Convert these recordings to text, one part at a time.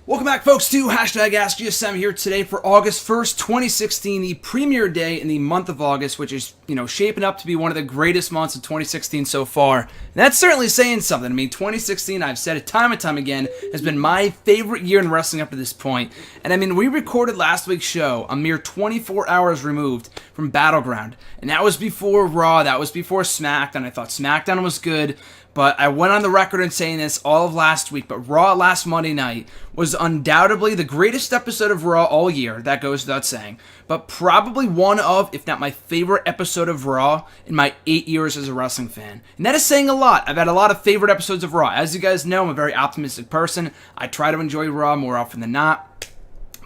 Welcome back, folks, to hashtag AskGSM here today for August 1st, 2016, the premiere day in the month of August, which is, shaping up to be one of the greatest months of 2016 so far. And that's certainly saying something. I mean, 2016, I've said it time and time again, has been my favorite year in wrestling up to this point. And I mean, we recorded last week's show a mere 24 hours removed from Battleground. And that was before Raw, that was before SmackDown. I thought SmackDown was good. But I went on the record in saying this all of last week, but Raw last Monday night was undoubtedly the greatest episode of Raw all year, that goes without saying, but probably one of, if not my favorite episode of Raw in my 8 years as a wrestling fan. And that is saying a lot. I've had a lot of favorite episodes of Raw. As you guys know, I'm a very optimistic person. I try to enjoy Raw more often than not.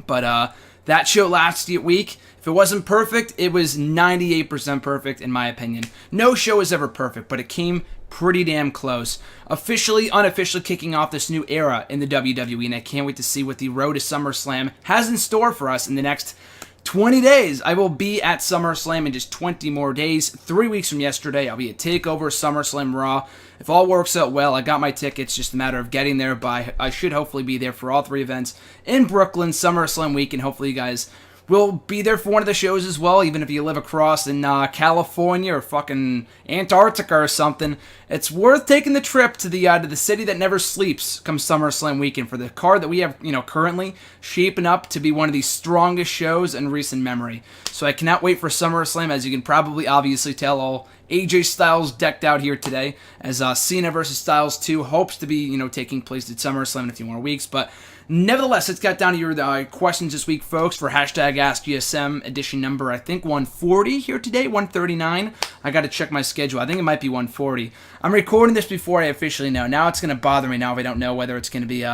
But that show last week, if it wasn't perfect, it was 98% perfect in my opinion. No show is ever perfect, but it came pretty damn close. Officially, unofficially kicking off this new era in the WWE, and I can't wait to see what the road to SummerSlam has in store for us in the next 20 days. I will be at SummerSlam in just 20 more days. 3 weeks from yesterday, I'll be at TakeOver SummerSlam Raw. If all works out well, I got my tickets, just a matter of getting there by, I should hopefully be there for all three events in Brooklyn, SummerSlam week, and hopefully you guys will be there for one of the shows as well, even if you live across in California or fucking Antarctica or something. It's worth taking the trip to the city that never sleeps come SummerSlam weekend for the card that we have, currently shaping up to be one of the strongest shows in recent memory. So I cannot wait for SummerSlam, as you can probably obviously tell. All AJ Styles decked out here today, as Cena versus Styles 2 hopes to be, taking place at SummerSlam in a few more weeks, but nevertheless, let's get down to your questions this week, folks, for hashtag AskGSM edition number, I think, 140 here today, 139. I got to check my schedule. I think it might be 140. I'm recording this before I officially know. Now it's going to bother me now if I don't know whether it's going to be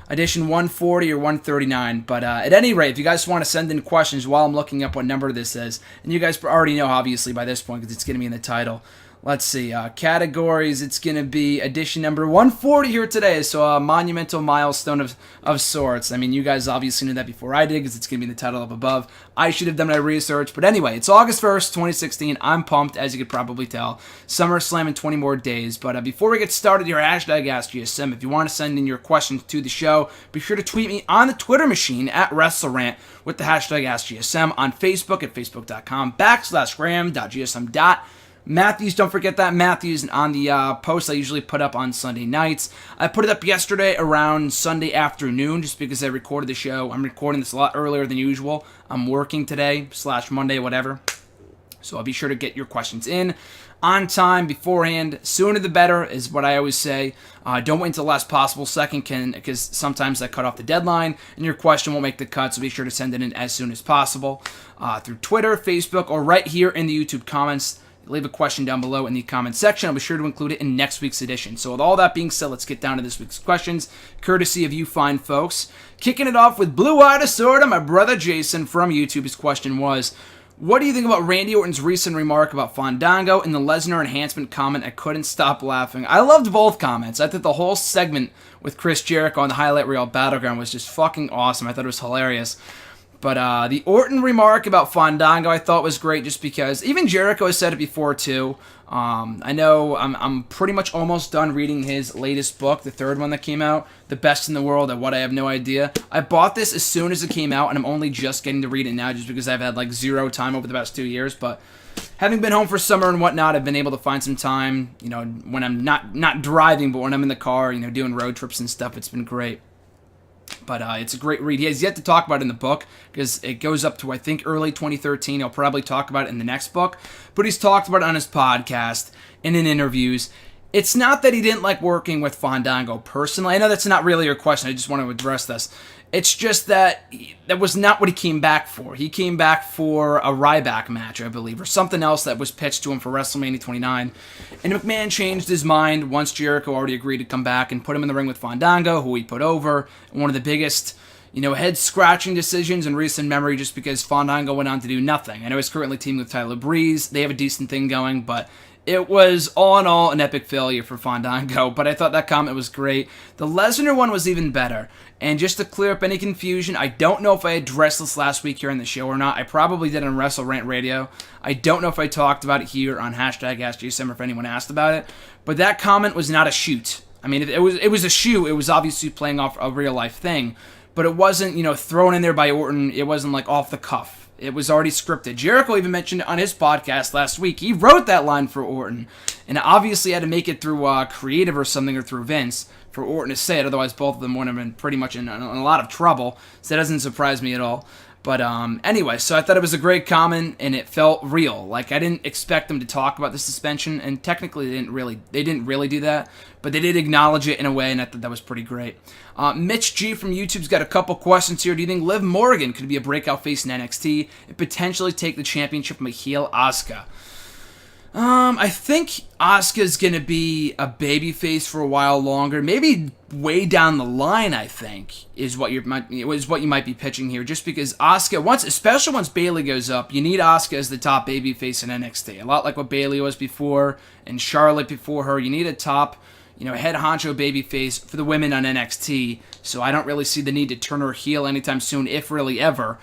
edition 140 or 139. But at any rate, if you guys want to send in questions while I'm looking up what number this is, and you guys already know, obviously, by this point, because it's going to be in the title. Let's see, categories, it's going to be edition number 140 here today, so a monumental milestone of sorts. I mean, you guys obviously knew that before I did, because it's going to be in the title up above. I should have done my research, but anyway, it's August 1st, 2016. I'm pumped, as you could probably tell. SummerSlam in 20 more days, but before we get started here, hashtag AskGSM, if you want to send in your questions to the show, be sure to tweet me on the Twitter machine at WrestleRant with the hashtag AskGSM, on Facebook at facebook.com/gram.gsm. Matthews, don't forget that, Matthews, and on the post I usually put up on Sunday nights. I put it up yesterday around Sunday afternoon just because I recorded the show. I'm recording this a lot earlier than usual. I'm working today, /Monday, whatever. So I'll be sure to get your questions in on time, beforehand. Sooner the better is what I always say. Don't wait until the last possible second, because sometimes I cut off the deadline and your question won't make the cut, so be sure to send it in as soon as possible through Twitter, Facebook, or right here in the YouTube comments. Leave a question down below in the comment section. I'll be sure to include it in next week's edition. So with all that being said, let's get down to this week's questions, courtesy of you fine folks. Kicking it off with Blue Eyed Assorta, my brother Jason from YouTube. His question was, what do you think about Randy Orton's recent remark about Fandango and the Lesnar enhancement comment? I couldn't stop laughing. I loved both comments. I thought the whole segment with Chris Jericho on the highlight reel Battleground was just fucking awesome. I thought it was hilarious. But the Orton remark about Fandango I thought was great, just because even Jericho has said it before too. I know I'm pretty much almost done reading his latest book, the third one that came out, The Best in the World at What I Have No Idea. I bought this as soon as it came out, and I'm only just getting to read it now just because I've had like zero time over the past 2 years. But having been home for summer and whatnot, I've been able to find some time, when I'm not driving, but when I'm in the car, doing road trips and stuff. It's been great. But it's a great read. He has yet to talk about it in the book, because it goes up to, I think, early 2013. He'll probably talk about it in the next book. But he's talked about it on his podcast and in interviews. It's not that he didn't like working with Fandango personally. I know that's not really your question. I just want to address this. It's just that that was not what he came back for. He came back for a Ryback match, I believe, or something else that was pitched to him for WrestleMania 29. And McMahon changed his mind once Jericho already agreed to come back and put him in the ring with Fandango, who he put over. One of the biggest, head-scratching decisions in recent memory, just because Fandango went on to do nothing. I know he's currently teaming with Tyler Breeze. They have a decent thing going, but It was, all in all, an epic failure for Fandango, but I thought that comment was great. The Lesnar one was even better. And just to clear up any confusion, I don't know if I addressed this last week here on the show or not. I probably did on Wrestle Rant Radio. I don't know if I talked about it here on hashtag AskJSummer if anyone asked about it. But that comment was not a shoot. I mean, it was a shoot. It was obviously playing off a real-life thing. But it wasn't, thrown in there by Orton. It wasn't, off the cuff. It was already scripted. Jericho even mentioned it on his podcast last week. He wrote that line for Orton. And obviously had to make it through creative or something, or through Vince, for Orton to say it. Otherwise, both of them would have been pretty much in a lot of trouble. So that doesn't surprise me at all. But anyway, so I thought it was a great comment, and it felt real. I didn't expect them to talk about the suspension, and technically they didn't really do that, but they did acknowledge it in a way, and I thought that was pretty great. Mitch G from YouTube's got a couple questions here. Do you think Liv Morgan could be a breakout face in NXT and potentially take the championship from a heel Asuka? I think Asuka's gonna be a babyface for a while longer. Maybe way down the line, I think, is what you might be pitching here. Just because Asuka, especially once Bayley goes up, you need Asuka as the top babyface in NXT. A lot like what Bayley was before, and Charlotte before her. You need a top, head honcho babyface for the women on NXT. So I don't really see the need to turn her heel anytime soon, if really ever.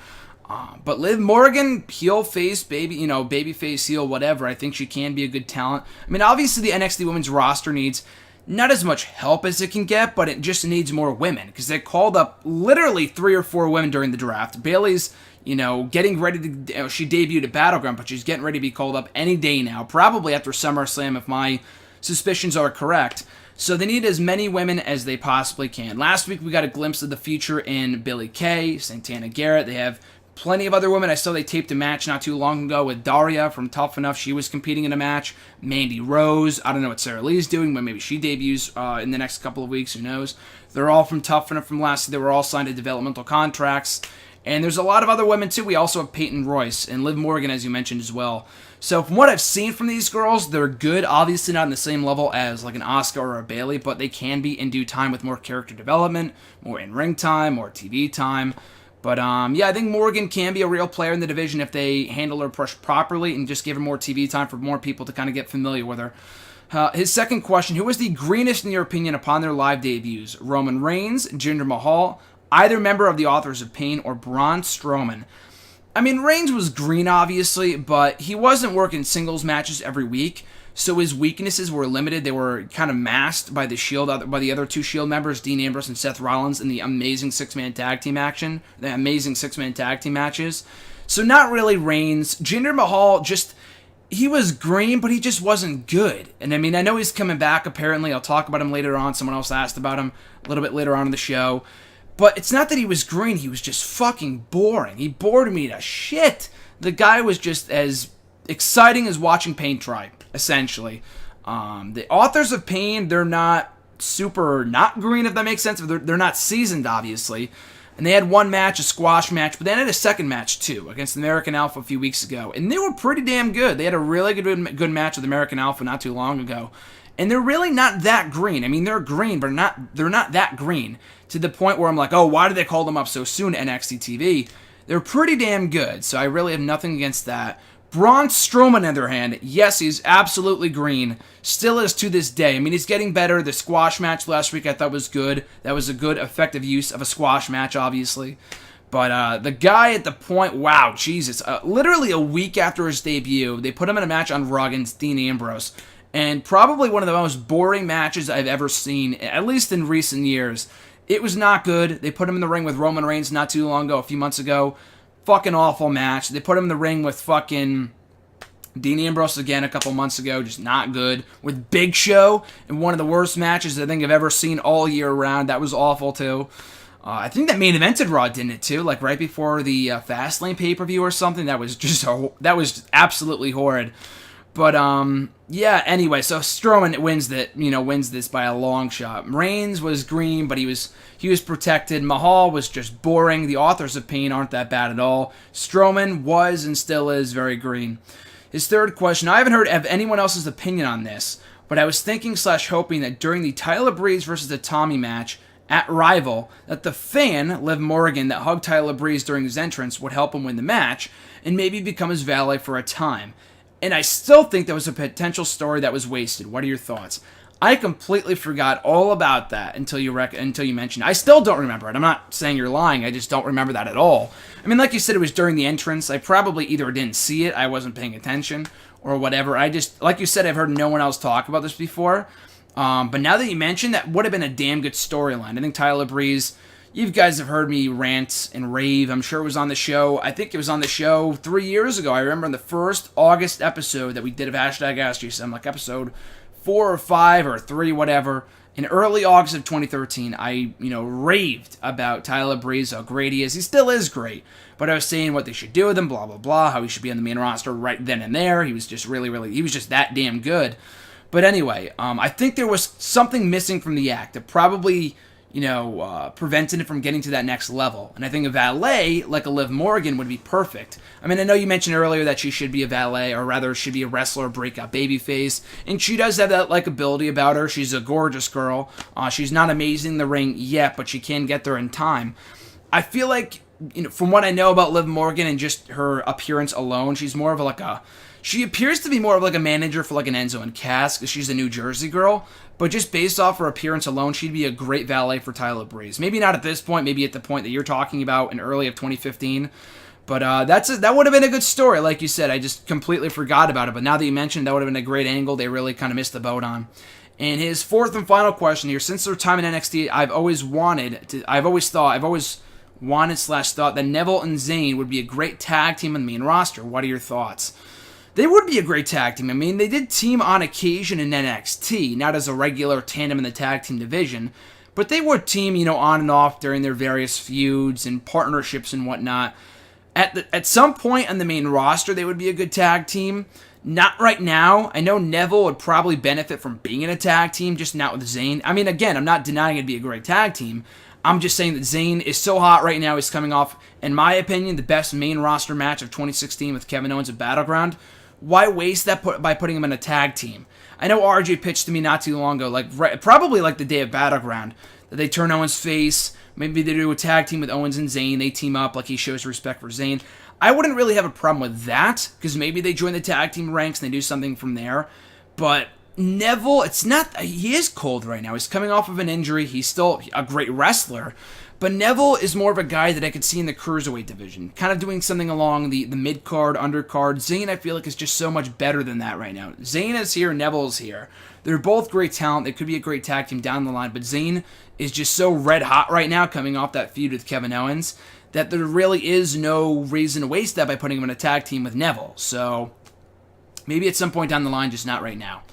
But Liv Morgan, heel, face, baby face, heel, whatever. I think she can be a good talent. I mean, obviously the NXT women's roster needs not as much help as it can get, but it just needs more women, because they called up literally 3 or 4 women during the draft. Bayley's, getting ready to, she debuted at Battleground, but she's getting ready to be called up any day now, probably after SummerSlam if my suspicions are correct. So they need as many women as they possibly can. Last week we got a glimpse of the future in Billie Kay, Santana Garrett. They have plenty of other women. I saw they taped a match not too long ago with Daria from Tough Enough. She was competing in a match. Mandy Rose. I don't know what Sarah Lee's doing, but maybe she debuts in the next couple of weeks. Who knows? They're all from Tough Enough from last year. They were all signed to developmental contracts. And there's a lot of other women, too. We also have Peyton Royce and Liv Morgan, as you mentioned, as well. So from what I've seen from these girls, they're good. Obviously not on the same level as an Asuka or a Bayley, but they can be in due time with more character development, more in-ring time, more TV time. But, I think Morgan can be a real player in the division if they handle her push properly and just give her more TV time for more people to kind of get familiar with her. His second question, who was the greenest in your opinion upon their live debuts? Roman Reigns, Jinder Mahal, either member of the Authors of Pain, or Braun Strowman? I mean, Reigns was green, obviously, but he wasn't working singles matches every week, so his weaknesses were limited. They were kind of masked by the Shield, by the other 2 Shield members, Dean Ambrose and Seth Rollins, in the amazing six-man tag team matches. So not really Reigns. Jinder Mahal, he was green, but he just wasn't good. And I mean, I know he's coming back, apparently. I'll talk about him later on. Someone else asked about him a little bit later on in the show. But it's not that he was green, he was just fucking boring. He bored me to shit. The guy was just as exciting as watching paint dry, essentially. The Authors of Pain, they're not super not green, if that makes sense. They're not seasoned, obviously. And they had one match, a squash match, but they had a second match, too, against American Alpha a few weeks ago. And they were pretty damn good. They had a really good match with American Alpha not too long ago. And they're really not that green. I mean, they're green, but they're not that green, to the point where I'm like, oh, why did they call them up so soon to NXT TV? They're pretty damn good, so I really have nothing against that. Braun Strowman, on the other hand, yes, he's absolutely green. Still is to this day. I mean, he's getting better. The squash match last week I thought was good. That was a good, effective use of a squash match, obviously. But the guy at the point, wow, Jesus. Literally a week after his debut, they put him in a match on Raw against Dean Ambrose. And probably one of the most boring matches I've ever seen, at least in recent years. It was not good. They put him in the ring with Roman Reigns not too long ago, a few months ago. Fucking awful match. They put him in the ring with fucking Dean Ambrose again a couple months ago. Just not good. With Big Show in one of the worst matches I think I've ever seen all year round. That was awful too. I think that main evented Raw, didn't it too? Like right before the Fastlane pay-per-view or something. That was just absolutely horrid. But yeah. Anyway, so Strowman wins this by a long shot. Reigns was green, but he was protected. Mahal was just boring. The Authors of Pain aren't that bad at all. Strowman was and still is very green. His third question, I haven't heard of anyone else's opinion on this, but I was thinking / hoping that during the Tyler Breeze versus the Tommy match at Rival, that the fan, Liv Morgan, that hugged Tyler Breeze during his entrance would help him win the match, and maybe become his valet for a time. And I still think there was a potential story that was wasted. What are your thoughts? I completely forgot all about that until you mentioned it. I still don't remember it. I'm not saying you're lying. I just don't remember that at all. I mean, like you said, it was during the entrance. I probably either didn't see it, I wasn't paying attention, or whatever. I just, like you said, I've heard no one else talk about this before. But now that you mentioned, that would have been a damn good storyline. I think Tyler Breeze, you guys have heard me rant and rave. I'm sure it was on the show. I think it was on the show 3 years ago. I remember in the first August episode that we did of Hashtag Ask You Some, like episode 4 or 5 or 3, whatever. In early August of 2013, I, raved about Tyler Breeze, how great he is. He still is great. But I was saying what they should do with him, blah, blah, blah, how he should be on the main roster right then and there. He was just he was just that damn good. But anyway, I think there was something missing from the act that probably, prevented it from getting to that next level. And I think a valet, like a Liv Morgan, would be perfect. I mean, I know you mentioned earlier that she should be a valet, or rather should be a wrestler, breakout babyface. And she does have that likability about her. She's a gorgeous girl. She's not amazing in the ring yet, but she can get there in time. I feel like, from what I know about Liv Morgan and just her appearance alone, she's more of she appears to be more of like a manager for like an Enzo and Cass, because she's a New Jersey girl. But just based off her appearance alone, she'd be a great valet for Tyler Breeze. Maybe not at this point, maybe at the point that you're talking about in early of 2015. But that would have been a good story, like you said. I just completely forgot about it. But now that you mentioned, that would have been a great angle they really kind of missed the boat on. And his fourth and final question here: since their time in NXT, I've always wanted thought that Neville and Zayn would be a great tag team on the main roster. What are your thoughts? They would be a great tag team. I mean, they did team on occasion in NXT, not as a regular tandem in the tag team division, but they would team, on and off during their various feuds and partnerships and whatnot. At some point on the main roster, they would be a good tag team. Not right now. I know Neville would probably benefit from being in a tag team, just not with Zayn. I mean, again, I'm not denying it'd be a great tag team. I'm just saying that Zayn is so hot right now. He's coming off, in my opinion, the best main roster match of 2016 with Kevin Owens at Battleground. Why waste that by putting him in a tag team? I know RJ pitched to me not too long ago, probably like the day of Battleground, that they turn Owens face. Maybe they do a tag team with Owens and Zayn. They team up like he shows respect for Zayn. I wouldn't really have a problem with that, because maybe they join the tag team ranks and they do something from there. But Neville, he is cold right now. He's coming off of an injury. He's still a great wrestler. But Neville is more of a guy that I could see in the Cruiserweight division, kind of doing something along the mid-card, undercard. Zayn, I feel like, is just so much better than that right now. Zayn is here, Neville's here. They're both great talent. They could be a great tag team down the line, but Zayn is just so red hot right now, coming off that feud with Kevin Owens, that there really is no reason to waste that by putting him in a tag team with Neville. So maybe at some point down the line, just not right now.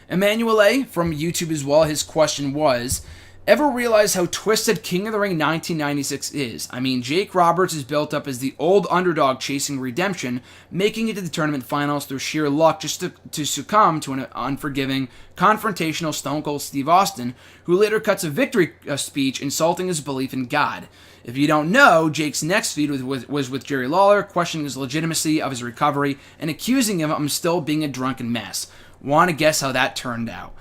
Emmanuel A. from YouTube as well, his question was, ever realize how twisted King of the Ring 1996 is? I mean, Jake Roberts is built up as the old underdog chasing redemption, making it to the tournament finals through sheer luck just to succumb to an unforgiving, confrontational Stone Cold Steve Austin, who later cuts a victory speech insulting his belief in God. If you don't know, Jake's next feud was with Jerry Lawler, questioning his legitimacy of his recovery and accusing him of still being a drunken mess. Want to guess how that turned out?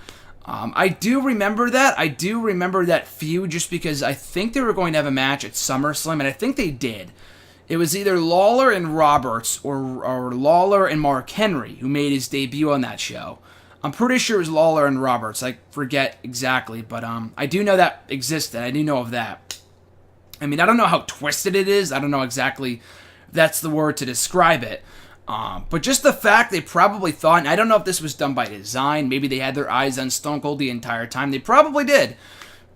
I do remember that. I do remember that feud just because I think they were going to have a match at SummerSlam, and I think they did. It was either Lawler and Roberts or Lawler and Mark Henry who made his debut on that show. I'm pretty sure it was Lawler and Roberts. I forget exactly, but I do know that existed. I do know of that. I mean, I don't know how twisted it is. I don't know exactly if that's the word to describe it. But just the fact they probably thought, and I don't know if this was done by design, maybe they had their eyes on Stone Cold the entire time. They probably did.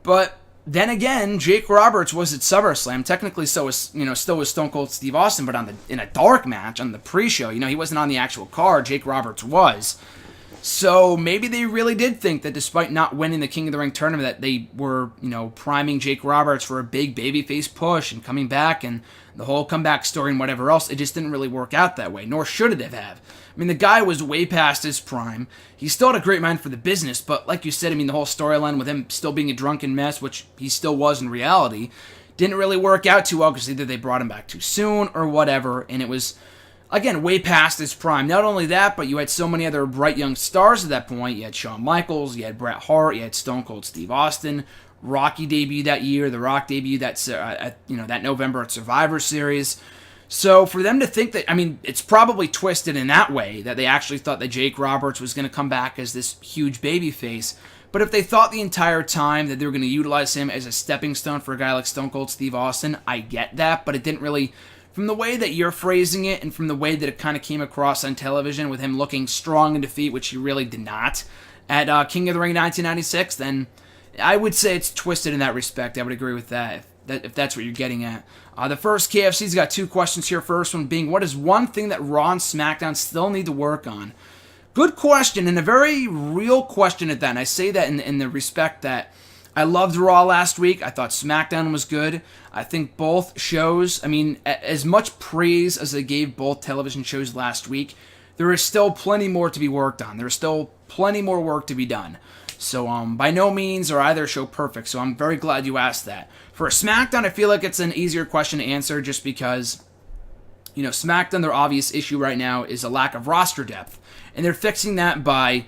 But then again, Jake Roberts was at SummerSlam. Technically, still was Stone Cold Steve Austin, but in a dark match on the pre-show. He wasn't on the actual card. Jake Roberts was. So maybe they really did think that despite not winning the King of the Ring tournament, that they were, priming Jake Roberts for a big babyface push and coming back and the whole comeback story and whatever else. It just didn't really work out that way, nor should it have. I mean, the guy was way past his prime. He still had a great mind for the business, but like you said, the whole storyline with him still being a drunken mess, which he still was in reality, didn't really work out too well because either they brought him back too soon or whatever, and it was, again, way past his prime. Not only that, but you had so many other bright young stars at that point. You had Shawn Michaels, you had Bret Hart, you had Stone Cold Steve Austin. Rocky debuted that year. The Rock debuted that November at Survivor Series. So for them to think that, I mean, it's probably twisted in that way, that they actually thought that Jake Roberts was going to come back as this huge babyface. But if they thought the entire time that they were going to utilize him as a stepping stone for a guy like Stone Cold Steve Austin, I get that, but it didn't really, from the way that you're phrasing it and from the way that it kind of came across on television with him looking strong in defeat, which he really did not, at King of the Ring 1996, then I would say it's twisted in that respect. I would agree with that, if that's what you're getting at. The first, KFC's got two questions here. First one being, what is one thing that Raw and SmackDown still need to work on? Good question, and a very real question at that. And I say that in the respect that I loved Raw last week. I thought SmackDown was good. I think both shows, I mean, as much praise as I gave both television shows last week, there is still plenty more to be worked on. There's still plenty more work to be done. So by no means are either show perfect, so I'm very glad you asked that. For SmackDown, I feel like it's an easier question to answer just because, you know, SmackDown, their obvious issue right now is a lack of roster depth. And they're fixing that by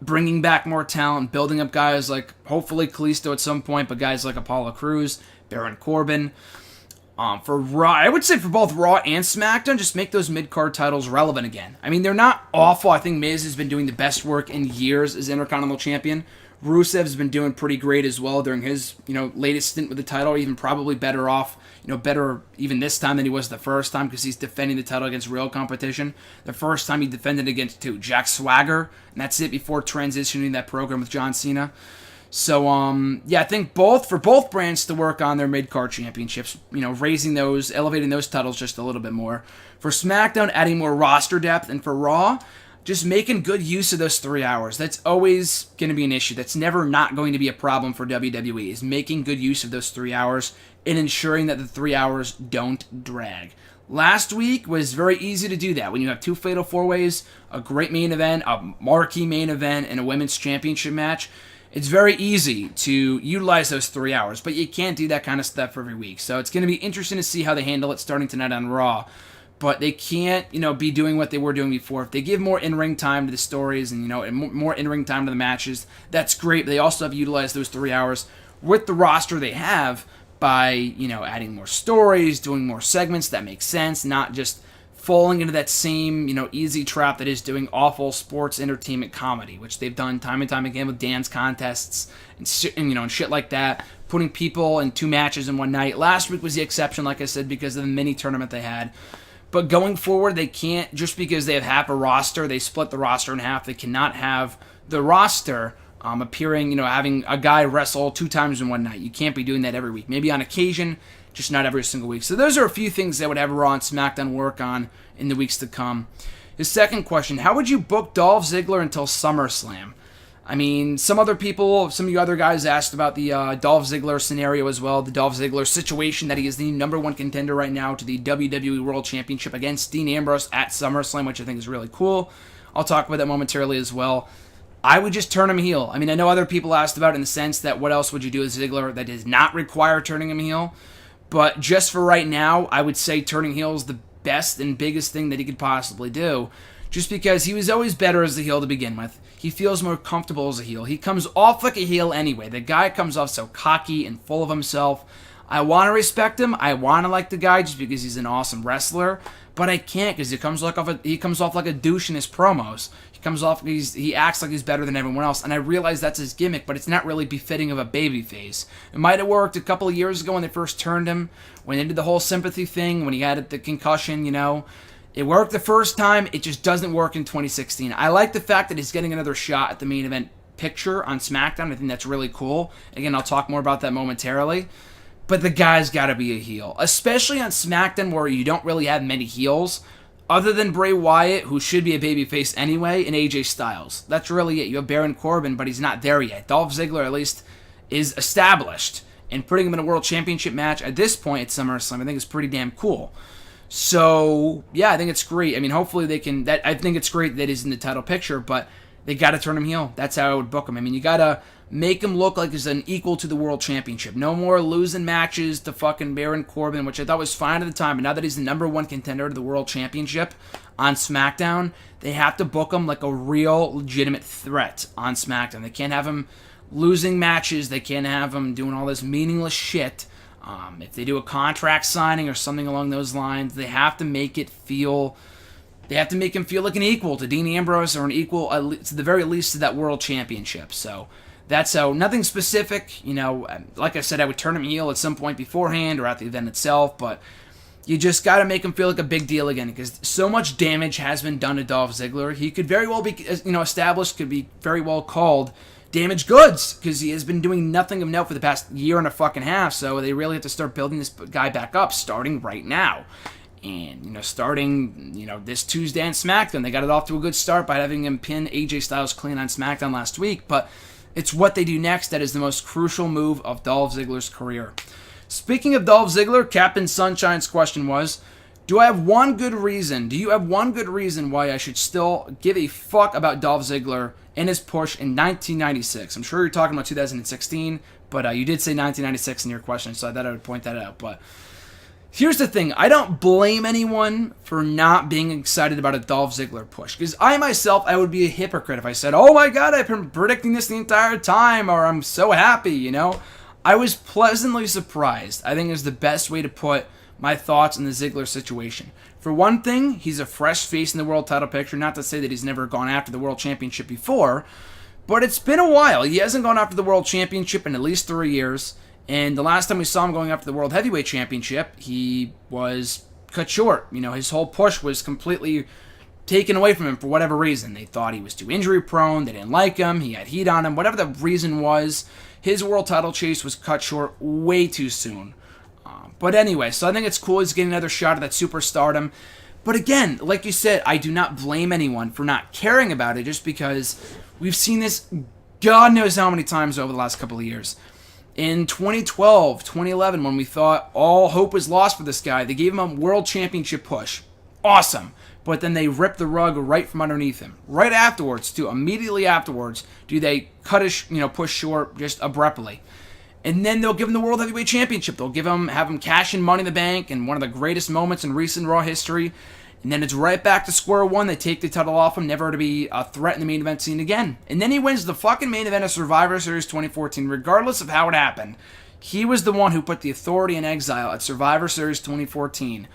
bringing back more talent, building up guys like, hopefully, Kalisto at some point, but guys like Apollo Crews, Baron Corbin. For Raw, I would say for both Raw and SmackDown, just make those mid-card titles relevant again. I mean, they're not awful. I think Miz has been doing the best work in years as Intercontinental Champion. Rusev's been doing pretty great as well during his, latest stint with the title, even probably better off, better even this time than he was the first time because he's defending the title against real competition. The first time he defended against Jack Swagger, and that's it before transitioning that program with John Cena. So, I think for both brands to work on their mid-card championships, raising those, elevating those titles just a little bit more. For SmackDown, adding more roster depth, and for Raw, just making good use of those 3 hours. That's always going to be an issue. That's never not going to be a problem for WWE, is making good use of those 3 hours and ensuring that the 3 hours don't drag. Last week was very easy to do that. When you have two Fatal 4-Ways, a great main event, a marquee main event, and a women's championship match, it's very easy to utilize those 3 hours, but you can't do that kind of stuff every week. So it's going to be interesting to see how they handle it starting tonight on Raw. But they can't, be doing what they were doing before. If they give more in-ring time to the stories and, and more in-ring time to the matches, that's great. But they also have utilized those 3 hours with the roster they have by, adding more stories, doing more segments that make sense, not just falling into that same, easy trap that is doing awful sports entertainment comedy, which they've done time and time again with dance contests and shit like that, putting people in 2 matches in one night. Last week was the exception, like I said, because of the mini tournament they had. But going forward, they can't, just because they have half a roster, they split the roster in half. They cannot have the roster appearing, having a guy wrestle 2 times in one night. You can't be doing that every week. Maybe on occasion, just not every single week. So those are a few things that would have Raw and SmackDown work on in the weeks to come. His second question, how would you book Dolph Ziggler until SummerSlam? I mean, some of you other guys asked about the Dolph Ziggler scenario as well, the Dolph Ziggler situation that he is the number 1 contender right now to the WWE World Championship against Dean Ambrose at SummerSlam, which I think is really cool. I'll talk about that momentarily as well. I would just turn him heel. I mean, I know other people asked about it in the sense that what else would you do with Ziggler that does not require turning him heel, but just for right now, I would say turning heel is the best and biggest thing that he could possibly do. Just because he was always better as a heel to begin with. He feels more comfortable as a heel. He comes off like a heel anyway. The guy comes off so cocky and full of himself. I want to respect him. I want to like the guy just because he's an awesome wrestler. But I can't because he comes off like a douche in his promos. He acts like he's better than everyone else. And I realize that's his gimmick, but it's not really befitting of a babyface. It might have worked a couple of years ago when they first turned him. When they did the whole sympathy thing, when he had the concussion, It worked the first time, it just doesn't work in 2016. I like the fact that he's getting another shot at the main event picture on SmackDown. I think that's really cool. Again, I'll talk more about that momentarily. But the guy's got to be a heel. Especially on SmackDown where you don't really have many heels. Other than Bray Wyatt, who should be a babyface anyway, and AJ Styles. That's really it. You have Baron Corbin, but he's not there yet. Dolph Ziggler, at least, is established. And putting him in a World Championship match at this point at SummerSlam, I think is pretty damn cool. So, yeah, I think it's great. I mean, hopefully they can... I think it's great that he's in the title picture, but they got to turn him heel. That's how I would book him. I mean, you got to make him look like he's an equal to the World Championship. No more losing matches to fucking Baron Corbin, which I thought was fine at the time. But now that he's the number 1 contender to the World Championship on SmackDown, they have to book him like a real, legitimate threat on SmackDown. They can't have him losing matches. They can't have him doing all this meaningless shit If they do a contract signing or something along those lines, they have to make it feel. They have to make him feel like an equal to Dean Ambrose, or an equal, to the very least, to that world championship. So that's how. Nothing specific. Like I said, I would turn him heel at some point beforehand or at the event itself, but you just got to make him feel like a big deal again, because so much damage has been done to Dolph Ziggler. He could very well be, established, could be very well called damaged goods, because he has been doing nothing of note for the past year and a fucking half. So they really have to start building this guy back up, starting right now. And, starting, this Tuesday on SmackDown, they got it off to a good start by having him pin AJ Styles clean on SmackDown last week. But it's what they do next that is the most crucial move of Dolph Ziggler's career. Speaking of Dolph Ziggler, Captain Sunshine's question was, do you have one good reason why I should still give a fuck about Dolph Ziggler and his push in 1996? I'm sure you're talking about 2016, but you did say 1996 in your question, so I thought I would point that out. But here's the thing. I don't blame anyone for not being excited about a Dolph Ziggler push, because I would be a hypocrite if I said, oh my god, I've been predicting this the entire time, or I'm so happy, I was pleasantly surprised, I think is the best way to put my thoughts on the Ziggler situation. For one thing, he's a fresh face in the world title picture, not to say that he's never gone after the world championship before, but it's been a while. He hasn't gone after the world championship in at least 3 years. And the last time we saw him going after the World Heavyweight Championship, he was cut short. His whole push was completely taken away from him for whatever reason. They thought he was too injury prone, they didn't like him, he had heat on him, whatever the reason was, his world title chase was cut short way too soon. But anyway, so I think it's cool he's getting another shot at that superstardom. But again, like you said, I do not blame anyone for not caring about it, just because we've seen this God knows how many times over the last couple of years. In 2012, 2011, when we thought all hope was lost for this guy, they gave him a world championship push. Awesome. But then they ripped the rug right from underneath him. Right afterwards, too, immediately afterwards, do they cut his push short just abruptly. And then they'll give him the World Heavyweight Championship. They'll have him cash in Money in the Bank in one of the greatest moments in recent Raw history. And then it's right back to square one. They take the title off him, never to be a threat in the main event scene again. And then he wins the fucking main event of Survivor Series 2014, regardless of how it happened. He was the one who put the Authority in exile at Survivor Series 2014,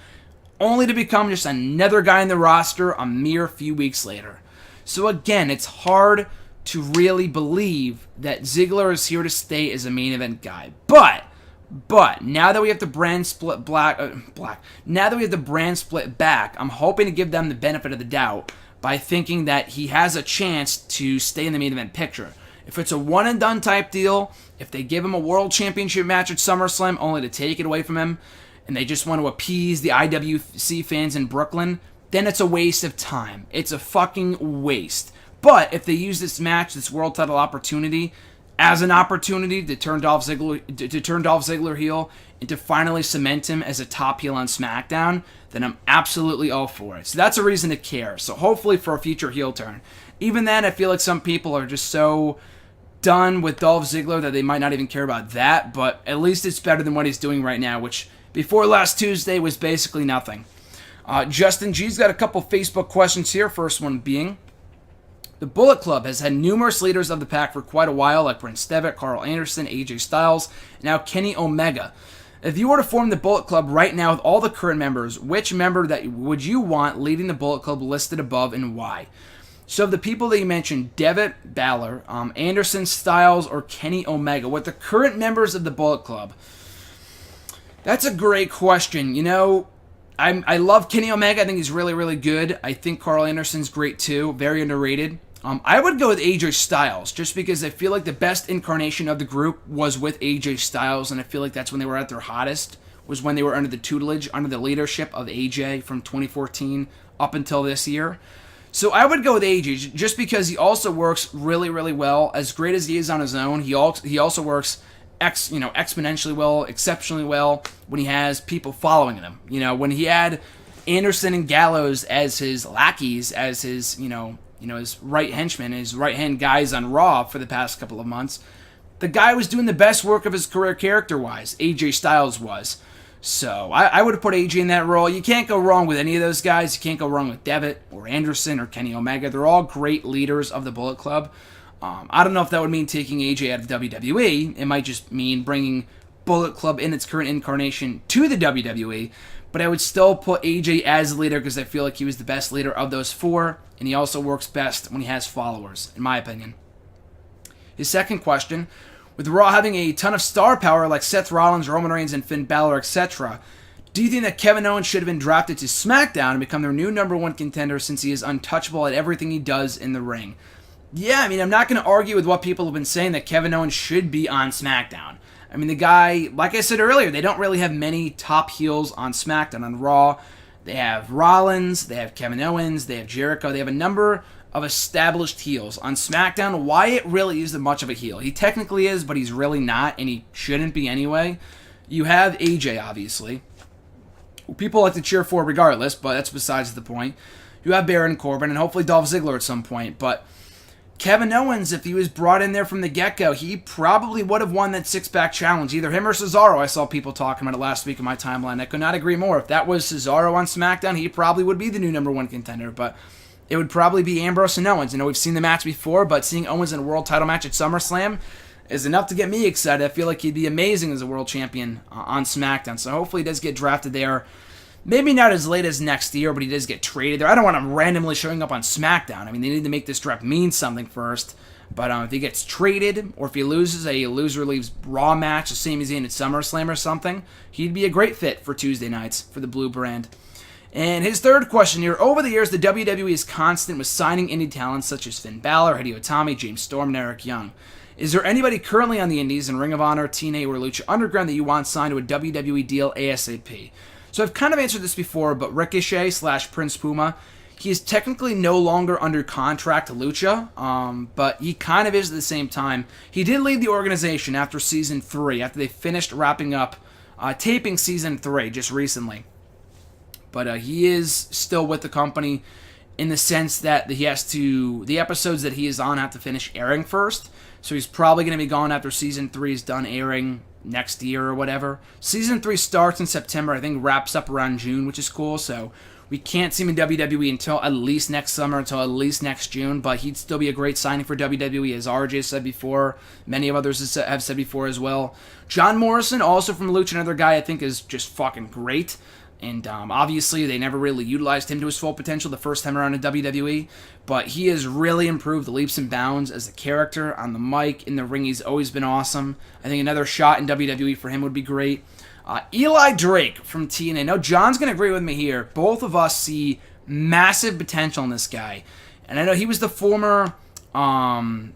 only to become just another guy in the roster a mere few weeks later. So again, it's hard to really believe that Ziggler is here to stay as a main event guy. But now that we have the brand split now that we have the brand split back, I'm hoping to give them the benefit of the doubt by thinking that he has a chance to stay in the main event picture. If it's a one and done type deal, if they give him a world championship match at SummerSlam only to take it away from him, and they just want to appease the IWC fans in Brooklyn, then it's a waste of time. It's a fucking waste. But if they use this match, this world title opportunity, as an opportunity to turn Dolph Ziggler heel and to finally cement him as a top heel on SmackDown, then I'm absolutely all for it. So that's a reason to care. So hopefully for a future heel turn. Even then, I feel like some people are just so done with Dolph Ziggler that they might not even care about that, but at least it's better than what he's doing right now, which before last Tuesday was basically nothing. Justin G's got a couple Facebook questions here. First one being, the Bullet Club has had numerous leaders of the pack for quite a while, like Prince Devitt, Carl Anderson, AJ Styles, and now Kenny Omega. If you were to form the Bullet Club right now with all the current members, which member would you want leading the Bullet Club listed above, and why? So of the people that you mentioned, Devitt, Balor, Anderson, Styles, or Kenny Omega, with the current members of the Bullet Club, that's a great question. I love Kenny Omega. I think he's really, really good. I think Carl Anderson's great too. Very underrated. I would go with AJ Styles, just because I feel like the best incarnation of the group was with AJ Styles, and I feel like that's when they were at their hottest, was when they were under the tutelage, under the leadership of AJ from 2014 up until this year. So I would go with AJ, just because he also works really, really well. As great as he is on his own, he also works exponentially well, exceptionally well when he has people following him. When he had Anderson and Gallows as his lackeys, as his, his right henchmen, his right-hand guys on Raw for the past couple of months, the guy was doing the best work of his career character-wise. AJ Styles was. So I would have put AJ in that role. You can't go wrong with any of those guys. You can't go wrong with Devitt or Anderson or Kenny Omega. They're all great leaders of the Bullet Club. I don't know if that would mean taking AJ out of WWE. It might just mean bringing Bullet Club in its current incarnation to the WWE, but I would still put AJ as the leader because I feel like he was the best leader of those four, and he also works best when he has followers, in my opinion. His second question, with Raw having a ton of star power like Seth Rollins, Roman Reigns, and Finn Balor, etc., do you think that Kevin Owens should have been drafted to SmackDown and become their new number one contender since he is untouchable at everything he does in the ring? Yeah, I mean, I'm not going to argue with what people have been saying that Kevin Owens should be on SmackDown. I mean, the guy, like I said earlier, they don't really have many top heels on SmackDown. On Raw, they have Rollins, they have Kevin Owens, they have Jericho, they have a number of established heels. On SmackDown, Wyatt really isn't much of a heel. He technically is, but he's really not, and he shouldn't be anyway. You have AJ, obviously, who people like to cheer for regardless, but that's besides the point. You have Baron Corbin, and hopefully Dolph Ziggler at some point, but Kevin Owens, if he was brought in there from the get-go, he probably would have won that six-pack challenge. Either him or Cesaro. I saw people talking about it last week in my timeline. I could not agree more. If that was Cesaro on SmackDown, he probably would be the new number one contender, but it would probably be Ambrose and Owens. I know we've seen the match before, but seeing Owens in a world title match at SummerSlam is enough to get me excited. I feel like he'd be amazing as a world champion on SmackDown, so hopefully he does get drafted there. Maybe not as late as next year, but he does get traded there. I don't want him randomly showing up on SmackDown. I mean, they need to make this draft mean something first. But if he gets traded, or if he loses, a loser leaves Raw match, the same as he in at SummerSlam or something, he'd be a great fit for Tuesday nights for the Blue brand. And his third question here, over the years, the WWE is constant with signing indie talents such as Finn Balor, Hideo Itami, James Storm, and Eric Young. Is there anybody currently on the indies in Ring of Honor, TNA, or Lucha Underground that you want signed to a WWE deal ASAP? So I've kind of answered this before, but Ricochet / Prince Puma, he is technically no longer under contract to Lucha, but he kind of is at the same time. He did leave the organization after Season 3, after they finished wrapping up taping Season 3 just recently. But he is still with the company in the sense that he has to, the episodes that he is on have to finish airing first. So he's probably going to be gone after Season 3 is done airing next year or whatever. Season 3 starts in September, I think wraps up around June, which is cool, so we can't see him in WWE until at least next summer, until at least next June, but he'd still be a great signing for WWE, as RJ said before, many of others have said before as well. John Morrison, also from Lucha, another guy I think is just fucking great. And obviously, they never really utilized him to his full potential the first time around in WWE. But he has really improved leaps and bounds as a character, on the mic, in the ring. He's always been awesome. I think another shot in WWE for him would be great. Eli Drake from TNA. Now, John's going to agree with me here. Both of us see massive potential in this guy. And I know he was the former Sean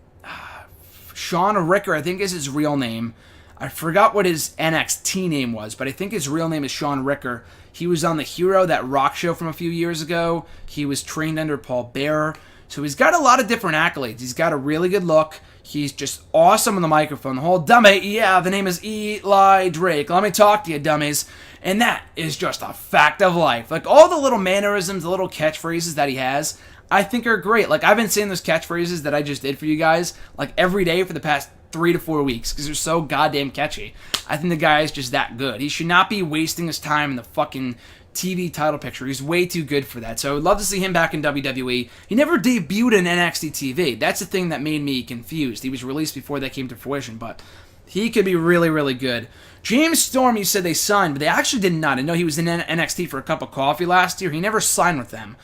Ricker, I think is his real name. I forgot what his NXT name was, but I think his real name is Sean Ricker. He was on the Hero, that rock show from a few years ago. He was trained under Paul Bearer. So he's got a lot of different accolades. He's got a really good look. He's just awesome on the microphone. The whole dummy, yeah, the name is Eli Drake. Let me talk to you, dummies. And that is just a fact of life. Like, all the little mannerisms, the little catchphrases that he has, I think are great. Like, I've been saying those catchphrases that I just did for you guys, like, every day for the past 3 to 4 weeks, because they're so goddamn catchy. I think the guy is just that good. He should not be wasting his time in the fucking TV title picture. He's way too good for that. So I would love to see him back in WWE. He never debuted in NXT TV. That's the thing that made me confused. He was released before that came to fruition, but he could be really, really good. James Storm, you said they signed, but they actually did not. I know he was in NXT for a cup of coffee last year. He never signed with them.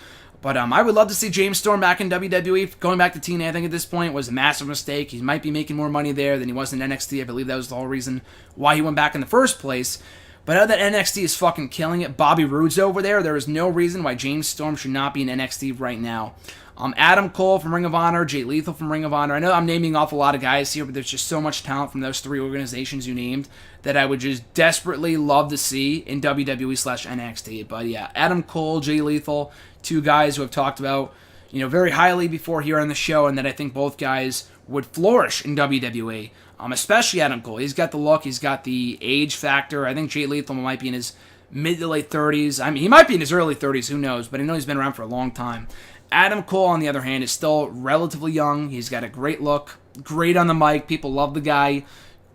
But I would love to see James Storm back in WWE. Going back to TNA, I think at this point was a massive mistake. He might be making more money there than he was in NXT. I believe that was the whole reason why he went back in the first place. But now that NXT is fucking killing it, Bobby Roode's over there. There is no reason why James Storm should not be in NXT right now. Adam Cole from Ring of Honor, Jay Lethal from Ring of Honor. I know I'm naming off a lot of guys here, but there's just so much talent from those three organizations you named that I would just desperately love to see in WWE/NXT. But yeah, Adam Cole, Jay Lethal, two guys who I've talked about, very highly before here on the show, and that I think both guys would flourish in WWE. Especially Adam Cole. He's got the look, he's got the age factor. I think Jay Lethal might be in his mid to late 30s. I mean, he might be in his early 30s, who knows, but I know he's been around for a long time. Adam Cole, on the other hand, is still relatively young. He's got a great look, great on the mic. People love the guy.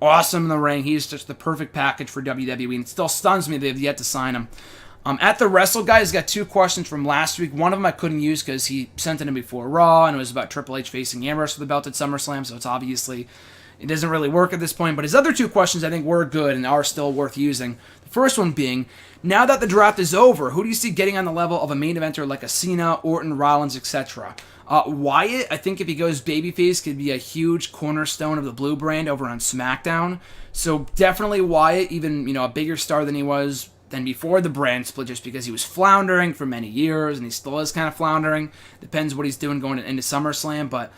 Awesome in the ring. He's just the perfect package for WWE, and it still stuns me they've yet to sign him. At the Wrestle Guy, he's got two questions from last week. One of them I couldn't use because he sent it in before Raw, and it was about Triple H facing Ambrose for the belt at SummerSlam, so it's obviously it doesn't really work at this point. But his other two questions I think were good and are still worth using. The first one being, now that the draft is over, who do you see getting on the level of a main eventer like a Cena, Orton, Rollins, etc.? Wyatt, I think if he goes babyface, could be a huge cornerstone of the Blue brand over on SmackDown. So definitely Wyatt, even a bigger star than he was than before the brand split, just because he was floundering for many years, and he still is kind of floundering. Depends what he's doing going into SummerSlam, but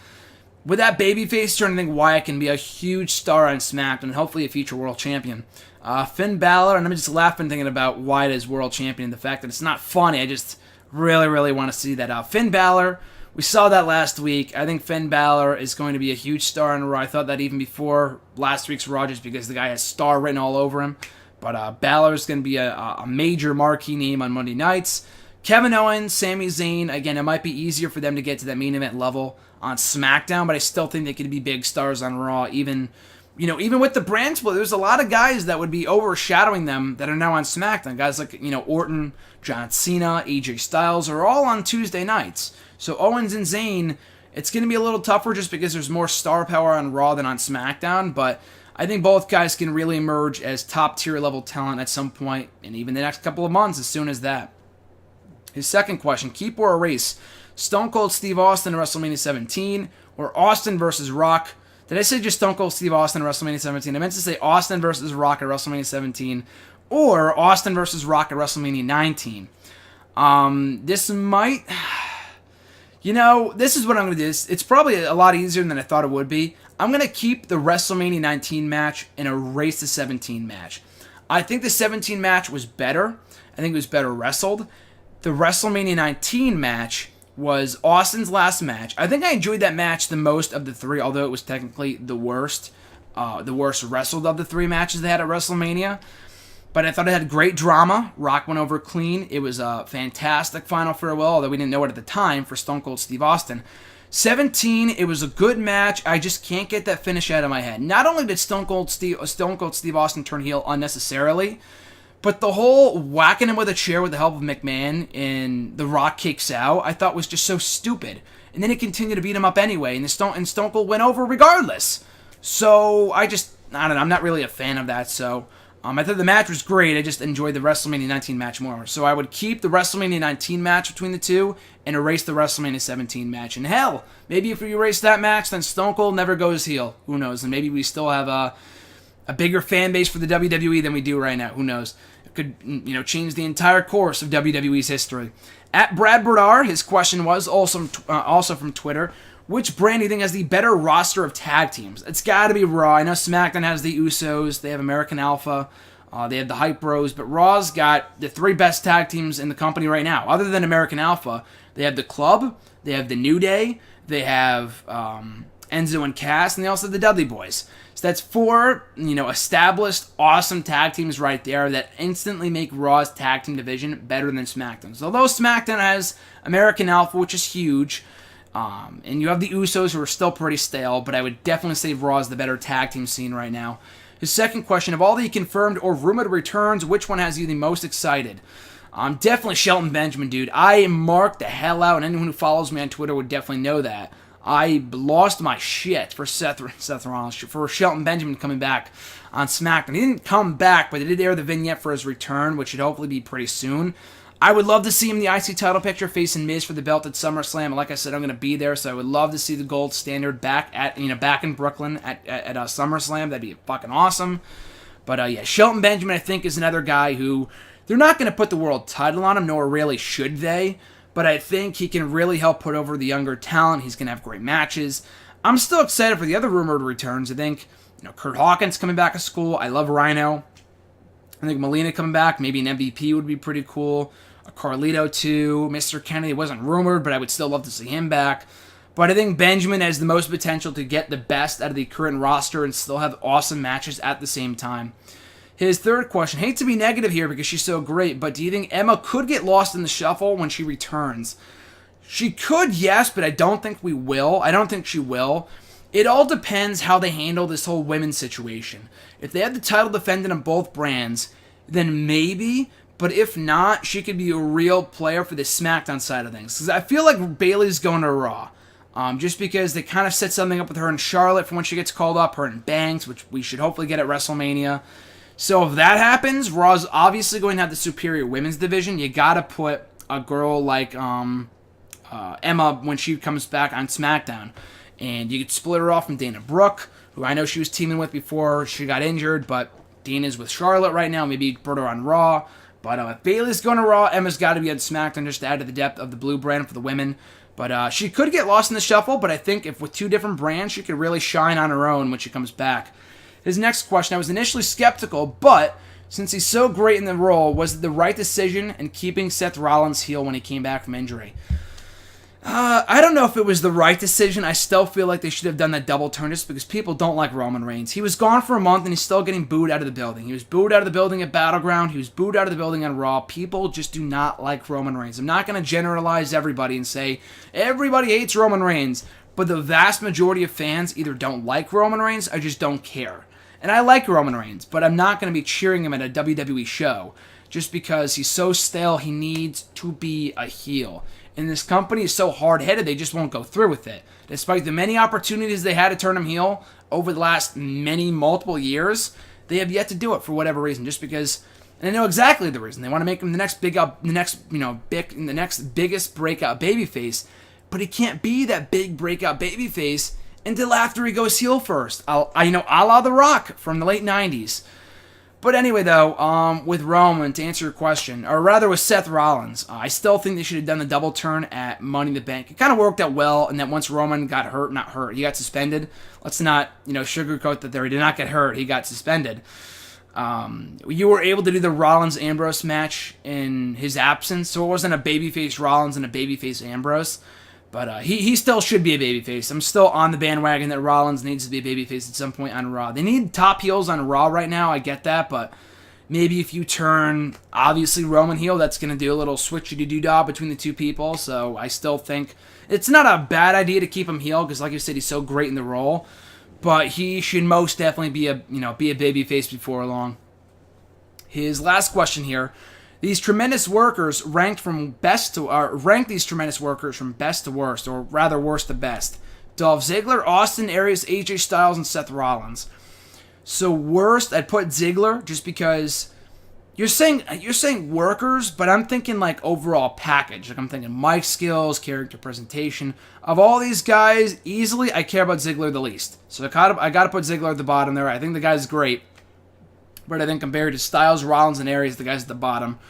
with that babyface turn, I think Wyatt can be a huge star on SmackDown, and hopefully a future world champion. Finn Balor, and I'm just laughing thinking about Wyatt as world champion, the fact that it's not funny. I just really, really want to see that. Finn Balor, we saw that last week. I think Finn Balor is going to be a huge star on Raw. I thought that even before last week's Raw, just because the guy has star written all over him. But Balor is going to be a major marquee name on Monday nights. Kevin Owens, Sami Zayn, again, it might be easier for them to get to that main event level on SmackDown, but I still think they could be big stars on Raw. Even with the brand split, there's a lot of guys that would be overshadowing them that are now on SmackDown. Guys like, Orton, John Cena, AJ Styles are all on Tuesday nights. So Owens and Zayn, it's going to be a little tougher just because there's more star power on Raw than on SmackDown, but I think both guys can really emerge as top-tier level talent at some point, and even the next couple of months as soon as that. His second question, keep or erase, Stone Cold Steve Austin at WrestleMania 17, or Austin versus Rock. Did I say just Stone Cold Steve Austin at WrestleMania 17? I meant to say Austin versus Rock at WrestleMania 17, or Austin versus Rock at WrestleMania 19. This might... this is what I'm going to do. It's probably a lot easier than I thought it would be. I'm going to keep the WrestleMania 19 match and erase the 17 match. I think the 17 match was better. I think it was better wrestled. The WrestleMania 19 match was Austin's last match. I think I enjoyed that match the most of the three, although it was technically the worst wrestled of the three matches they had at WrestleMania. But I thought it had great drama. Rock went over clean. It was a fantastic final farewell, although we didn't know it at the time, for Stone Cold Steve Austin. 17, it was a good match. I just can't get that finish out of my head. Not only did Stone Cold Steve Austin turn heel unnecessarily, but the whole whacking him with a chair with the help of McMahon and The Rock kicks out, I thought was just so stupid. And then he continued to beat him up anyway, and Stone Cold went over regardless. So I don't know, I'm not really a fan of that, so... I thought the match was great. I just enjoyed the WrestleMania 19 match more. So I would keep the WrestleMania 19 match between the two and erase the WrestleMania 17 match. And hell, maybe if we erase that match, then Stone Cold never goes heel. Who knows? And maybe we still have a bigger fan base for the WWE than we do right now. Who knows? It could, change the entire course of WWE's history. At Brad Berdar, his question was also from Twitter. Which brand do you think has the better roster of tag teams? It's got to be Raw. I know SmackDown has the Usos. They have American Alpha. They have the Hype Bros. But Raw's got the three best tag teams in the company right now. Other than American Alpha, they have the Club. They have the New Day. They have Enzo and Cass. And they also have the Dudley Boys. So that's four, established, awesome tag teams right there that instantly make Raw's tag team division better than SmackDown's. Although SmackDown has American Alpha, which is huge, and you have the Usos, who are still pretty stale, but I would definitely say Raw is the better tag team scene right now. His second question, of all the confirmed or rumored returns, which one has you the most excited? Definitely Shelton Benjamin, dude. I marked the hell out, and anyone who follows me on Twitter would definitely know that. I lost my shit for Seth Rollins, for Shelton Benjamin coming back on SmackDown. He didn't come back, but they did air the vignette for his return, which should hopefully be pretty soon. I would love to see him in the IC title picture facing Miz for the belt at SummerSlam. Like I said, I'm going to be there, so I would love to see the gold standard back in Brooklyn at SummerSlam. That'd be fucking awesome. But yeah, Shelton Benjamin, I think, is another guy who they're not going to put the world title on him, nor really should they. But I think he can really help put over the younger talent. He's going to have great matches. I'm still excited for the other rumored returns. I think Kurt Hawkins coming back to school. I love Rhino. I think Melina coming back. Maybe an MVP would be pretty cool. Carlito too. Mr. Kennedy wasn't rumored, but I would still love to see him back. But I think Benjamin has the most potential to get the best out of the current roster and still have awesome matches at the same time. His third question, hate to be negative here because she's so great, but do you think Emma could get lost in the shuffle when she returns? She could, yes, but I don't think we will. I don't think she will. It all depends how they handle this whole women's situation. If they have the title defended on both brands, then maybe. But if not, she could be a real player for the SmackDown side of things. Because I feel like Bayley's going to Raw. just because they kind of set something up with her and Charlotte for when she gets called up, her and Banks, which we should hopefully get at WrestleMania. So if that happens, Raw's obviously going to have the superior women's division. You got to put a girl like Emma when she comes back on SmackDown. And you could split her off from Dana Brooke, who I know she was teaming with before she got injured, but Dana's with Charlotte right now. Maybe put her on Raw. But if Bayley's going to Raw, Emma's got to be on SmackDown just to add to the depth of the blue brand for the women. But she could get lost in the shuffle, but I think if with two different brands, she could really shine on her own when she comes back. His next question, I was initially skeptical, but since he's so great in the role, was it the right decision in keeping Seth Rollins heel when he came back from injury? I don't know if it was the right decision. I still feel like they should have done that double turn just because people don't like Roman Reigns. He was gone for a month and he's still getting booed out of the building. He was booed out of the building at Battleground. He was booed out of the building on Raw. People just do not like Roman Reigns. I'm not going to generalize everybody and say everybody hates Roman Reigns, but the vast majority of fans either don't like Roman Reigns or just don't care. And I like Roman Reigns, but I'm not going to be cheering him at a WWE show just because he's so stale. He needs to be a heel. And this company is so hard-headed, they just won't go through with it. Despite the many opportunities they had to turn him heel over the last multiple years, they have yet to do it for whatever reason. Just because, and I know exactly the reason. They want to make him the next biggest breakout babyface, but he can't be that big breakout babyface until after he goes heel first. A la The Rock from the late 90s. But anyway, though, with Roman, to answer your question, or rather with Seth Rollins, I still think they should have done the double turn at Money in the Bank. It kind of worked out well, and then once Roman got he got suspended. Let's not, sugarcoat that there. He did not get hurt. He got suspended. You were able to do the Rollins-Ambrose match in his absence, so it wasn't a babyface Rollins and a babyface Ambrose. But he still should be a babyface. I'm still on the bandwagon that Rollins needs to be a babyface at some point on Raw. They need top heels on Raw right now, I get that, but maybe if you turn, obviously, Roman heel, that's going to do a little switchy-doo-dah between the two people, so I still think it's not a bad idea to keep him heel, because like you said, he's so great in the role, but he should most definitely be a babyface before long. His last question here. These tremendous workers rank these tremendous workers from best to worst, or rather worst to best. Dolph Ziggler, Austin Aries, AJ Styles, and Seth Rollins. So worst, I'd put Ziggler just because you're saying workers, but I'm thinking like overall package. Like I'm thinking mic skills, character presentation. Of all these guys, easily I care about Ziggler the least. So I gotta put Ziggler at the bottom there. I think the guy's great. But I think compared to Styles, Rollins, and Aries, the guys at the bottom.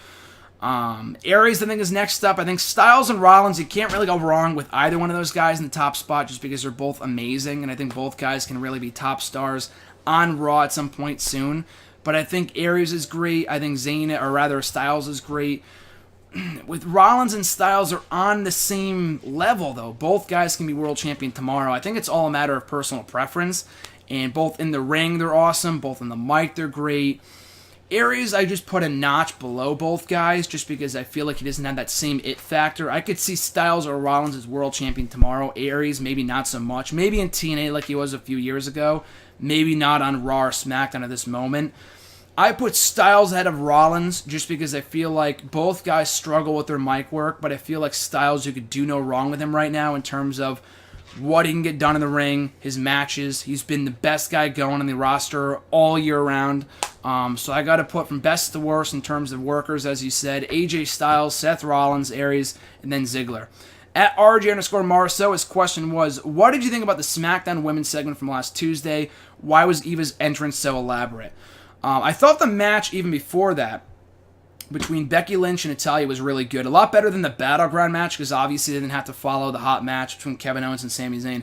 Aries, I think, is next up. I think Styles and Rollins, you can't really go wrong with either one of those guys in the top spot just because they're both amazing, and I think both guys can really be top stars on Raw at some point soon. But I think Aries is great. I think Styles is great. With Rollins and Styles are on the same level, though. Both guys can be world champion tomorrow. I think it's all a matter of personal preference. And both in the ring, they're awesome. Both in the mic, they're great. Aries, I just put a notch below both guys just because I feel like he doesn't have that same it factor. I could see Styles or Rollins as world champion tomorrow. Aries, maybe not so much. Maybe in TNA like he was a few years ago. Maybe not on Raw or SmackDown at this moment. I put Styles ahead of Rollins just because I feel like both guys struggle with their mic work, but I feel like Styles, you could do no wrong with him right now in terms of what he can get done in the ring, his matches. He's been the best guy going on the roster all year round. So I got to put from best to worst in terms of workers, as you said, AJ Styles, Seth Rollins, Aries, and then Ziggler. At RJ_Marceau, his question was, what did you think about the SmackDown women's segment from last Tuesday? Why was Eva's entrance so elaborate? I thought the match even before that between Becky Lynch and Natalya was really good. A lot better than the Battleground match because obviously they didn't have to follow the hot match between Kevin Owens and Sami Zayn.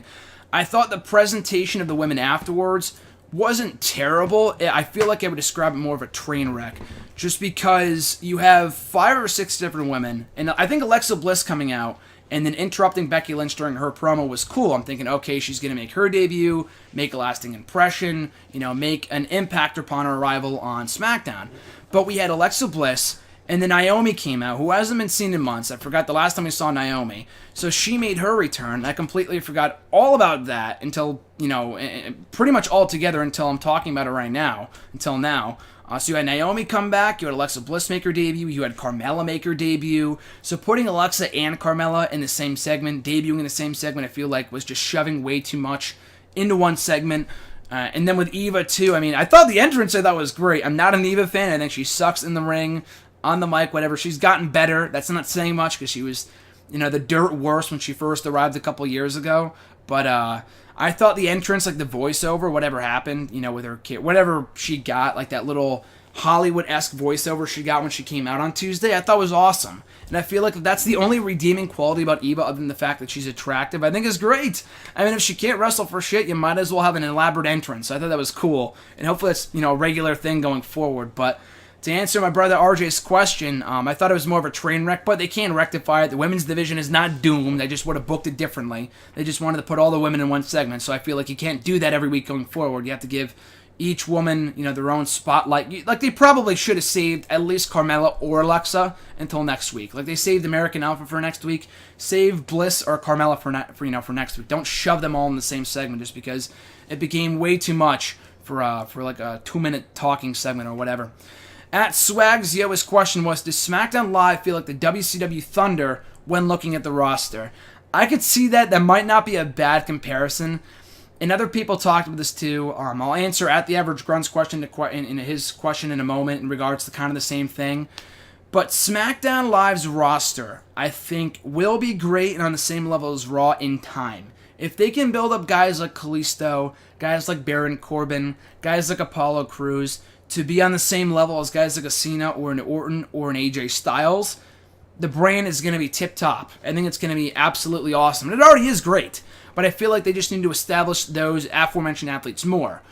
I thought the presentation of the women afterwards wasn't terrible. I feel like I would describe it more of a train wreck just because you have 5 or 6 different women, and I think Alexa Bliss coming out and then interrupting Becky Lynch during her promo was cool. I'm thinking, okay, she's going to make her debut, make a lasting impression, make an impact upon her arrival on SmackDown. But we had Alexa Bliss, And then Naomi came out, who hasn't been seen in months. I forgot the last time we saw Naomi. So she made her return. I completely forgot all about that until, pretty much all together until I'm talking about it right now, until now. So you had Naomi come back, you had Alexa Bliss make her debut, you had Carmella make her debut. So putting Alexa and Carmella in the same segment, debuting in the same segment, I feel like was just shoving way too much into one segment. And then with Eva too, I thought the entrance I thought was great. I'm not an Eva fan. I think she sucks in the ring, on the mic, whatever. She's gotten better. That's not saying much because she was, the dirt worse when she first arrived a couple years ago. But I thought the entrance, like the voiceover, whatever happened, with her kid, whatever she got, like that little Hollywood-esque voiceover she got when she came out on Tuesday, I thought was awesome. And I feel like that's the only redeeming quality about Eva, other than the fact that she's attractive, I think is great. If she can't wrestle for shit, you might as well have an elaborate entrance. I thought that was cool. And hopefully that's, a regular thing going forward. But to answer my brother RJ's question, I thought it was more of a train wreck, but they can rectify it. The women's division is not doomed. They just would have booked it differently. They just wanted to put all the women in one segment, so I feel like you can't do that every week going forward. You have to give each woman, their own spotlight. Like they probably should have saved at least Carmella or Alexa until next week. Like they saved American Alpha for next week. Save Bliss or Carmella for next week. Don't shove them all in the same segment just because it became way too much for like a 2-minute talking segment or whatever. At Swags, his question was, does SmackDown Live feel like the WCW Thunder when looking at the roster? I could see that. That might not be a bad comparison. And other people talked about this too. I'll answer at the Average Grunt's question in his question in a moment in regards to kind of the same thing. But SmackDown Live's roster, I think, will be great and on the same level as Raw in time. If they can build up guys like Kalisto, guys like Baron Corbin, guys like Apollo Crews, to be on the same level as guys like a Cena or an Orton or an AJ Styles, the brand is going to be tip-top. I think it's going to be absolutely awesome. And it already is great, but I feel like they just need to establish those aforementioned athletes more.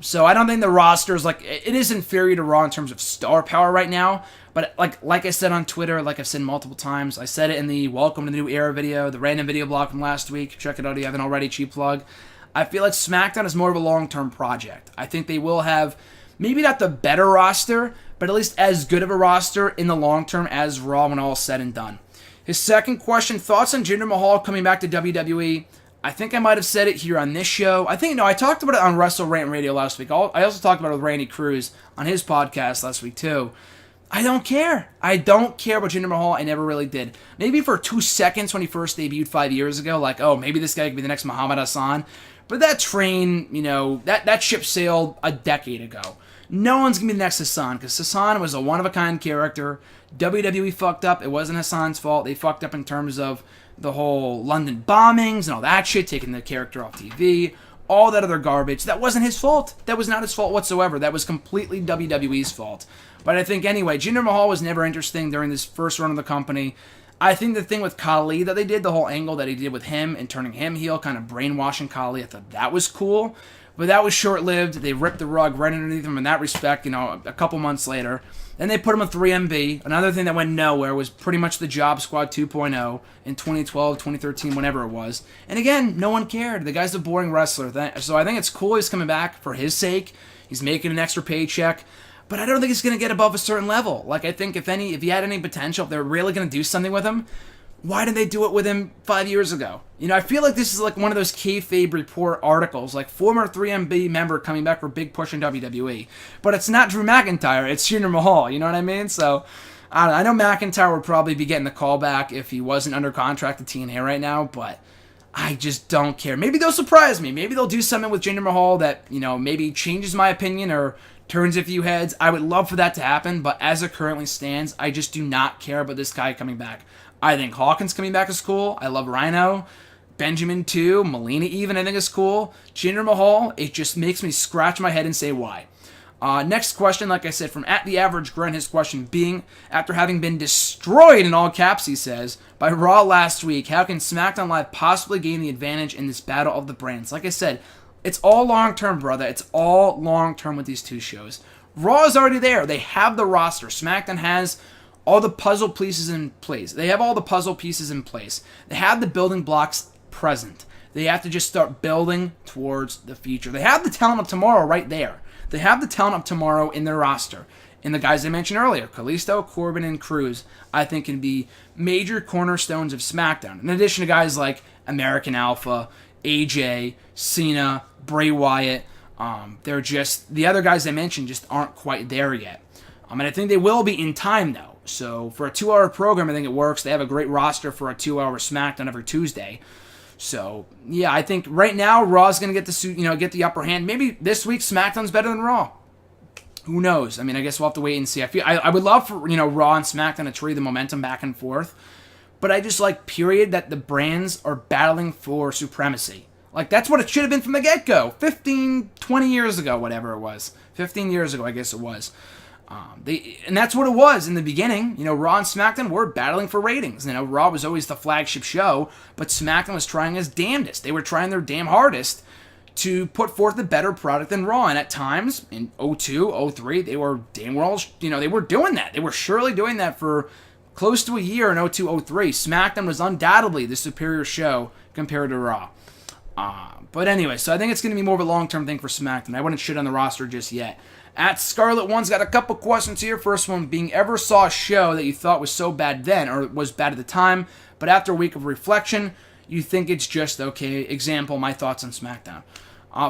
So I don't think the roster is it is inferior to Raw in terms of star power right now, but like I said on Twitter, like I've said multiple times, I said it in the Welcome to the New Era video, the random video blog from last week. Check it out if you haven't already, cheap plug. I feel like SmackDown is more of a long-term project. I think they will have maybe not the better roster, but at least as good of a roster in the long term as Raw when all is said and done. His second question, thoughts on Jinder Mahal coming back to WWE? I think I might have said it here on this show. I talked about it on Wrestle Rant Radio last week. I also talked about it with Randy Cruz on his podcast last week too. I don't care. I don't care about Jinder Mahal. I never really did. Maybe for 2 seconds when he first debuted 5 years ago, maybe this guy could be the next Muhammad Hassan. But that train, that ship sailed a decade ago. No one's going to be the next Hassan, because Hassan was a one-of-a-kind character. WWE fucked up. It wasn't Hassan's fault. They fucked up in terms of the whole London bombings and all that shit, taking the character off TV, all that other garbage. That wasn't his fault. That was not his fault whatsoever. That was completely WWE's fault. But I think, anyway, Jinder Mahal was never interesting during this first run of the company. I think the thing with Khali that they did, the whole angle that he did with him and turning him heel, kind of brainwashing Khali, I thought that was cool. But that was short-lived. They ripped the rug right underneath him in that respect, a couple months later. Then they put him on 3MB. Another thing that went nowhere was pretty much the Job Squad 2.0 in 2012, 2013, whenever it was. And again, no one cared. The guy's a boring wrestler. So I think it's cool he's coming back for his sake. He's making an extra paycheck. But I don't think he's going to get above a certain level. I think if he had any potential, if they're really going to do something with him, why did they do it with him 5 years ago? I feel like this is one of those kayfabe report articles, former 3MB member coming back for big push in WWE. But it's not Drew McIntyre, it's Jinder Mahal, you know what I mean? So, I don't know. I know McIntyre would probably be getting the call back if he wasn't under contract to TNA right now, but I just don't care. Maybe they'll surprise me. Maybe they'll do something with Jinder Mahal that, maybe changes my opinion or turns a few heads. I would love for that to happen, but as it currently stands, I just do not care about this guy coming back. I think Hawkins coming back is cool. I love Rhino. Benjamin too. Melina even I think is cool. Jinder Mahal, it just makes me scratch my head and say why. Next question, like I said, from at the Average Grunt, his question being, after having been destroyed in all caps, he says, by Raw last week, how can SmackDown Live possibly gain the advantage in this battle of the brands? Like I said, it's all long-term, brother. It's all long-term with these two shows. Raw is already there. They have the roster. SmackDown has all the puzzle pieces in place. They have all the puzzle pieces in place. They have the building blocks present. They have to just start building towards the future. They have the talent of tomorrow right there. They have the talent of tomorrow in their roster. And the guys I mentioned earlier, Kalisto, Corbin, and Cruz, I think can be major cornerstones of SmackDown. In addition to guys like American Alpha, AJ, Cena, Bray Wyatt, they're just, the other guys I mentioned just aren't quite there yet. And I think they will be in time, though. So for a 2-hour program, I think it works. They have a great roster for a 2-hour SmackDown every Tuesday. So, yeah, I think right now Raw's going to get the upper hand. Maybe this week SmackDown's better than Raw. Who knows? I mean, I guess we'll have to wait and see. I would love for, Raw and SmackDown to trade the momentum back and forth. But I just like, period, that the brands are battling for supremacy. Like, that's what it should have been from the get-go. 15, 20 years ago, whatever it was. 15 years ago, I guess it was. And that's what it was in the beginning. Raw and SmackDown were battling for ratings. Raw was always the flagship show, but SmackDown was trying his damnedest. They were trying their damn hardest to put forth a better product than Raw. And at times, in 02, 03, they were damn well, they were doing that. They were surely doing that for close to a year in 02, 03. SmackDown was undoubtedly the superior show compared to Raw. But anyway, so I think it's going to be more of a long-term thing for SmackDown. I wouldn't shit on the roster just yet. At Scarlet One's got a couple questions here. First one being, ever saw a show that you thought was so bad then, or was bad at the time, but after a week of reflection, you think it's just okay? Example, my thoughts on SmackDown.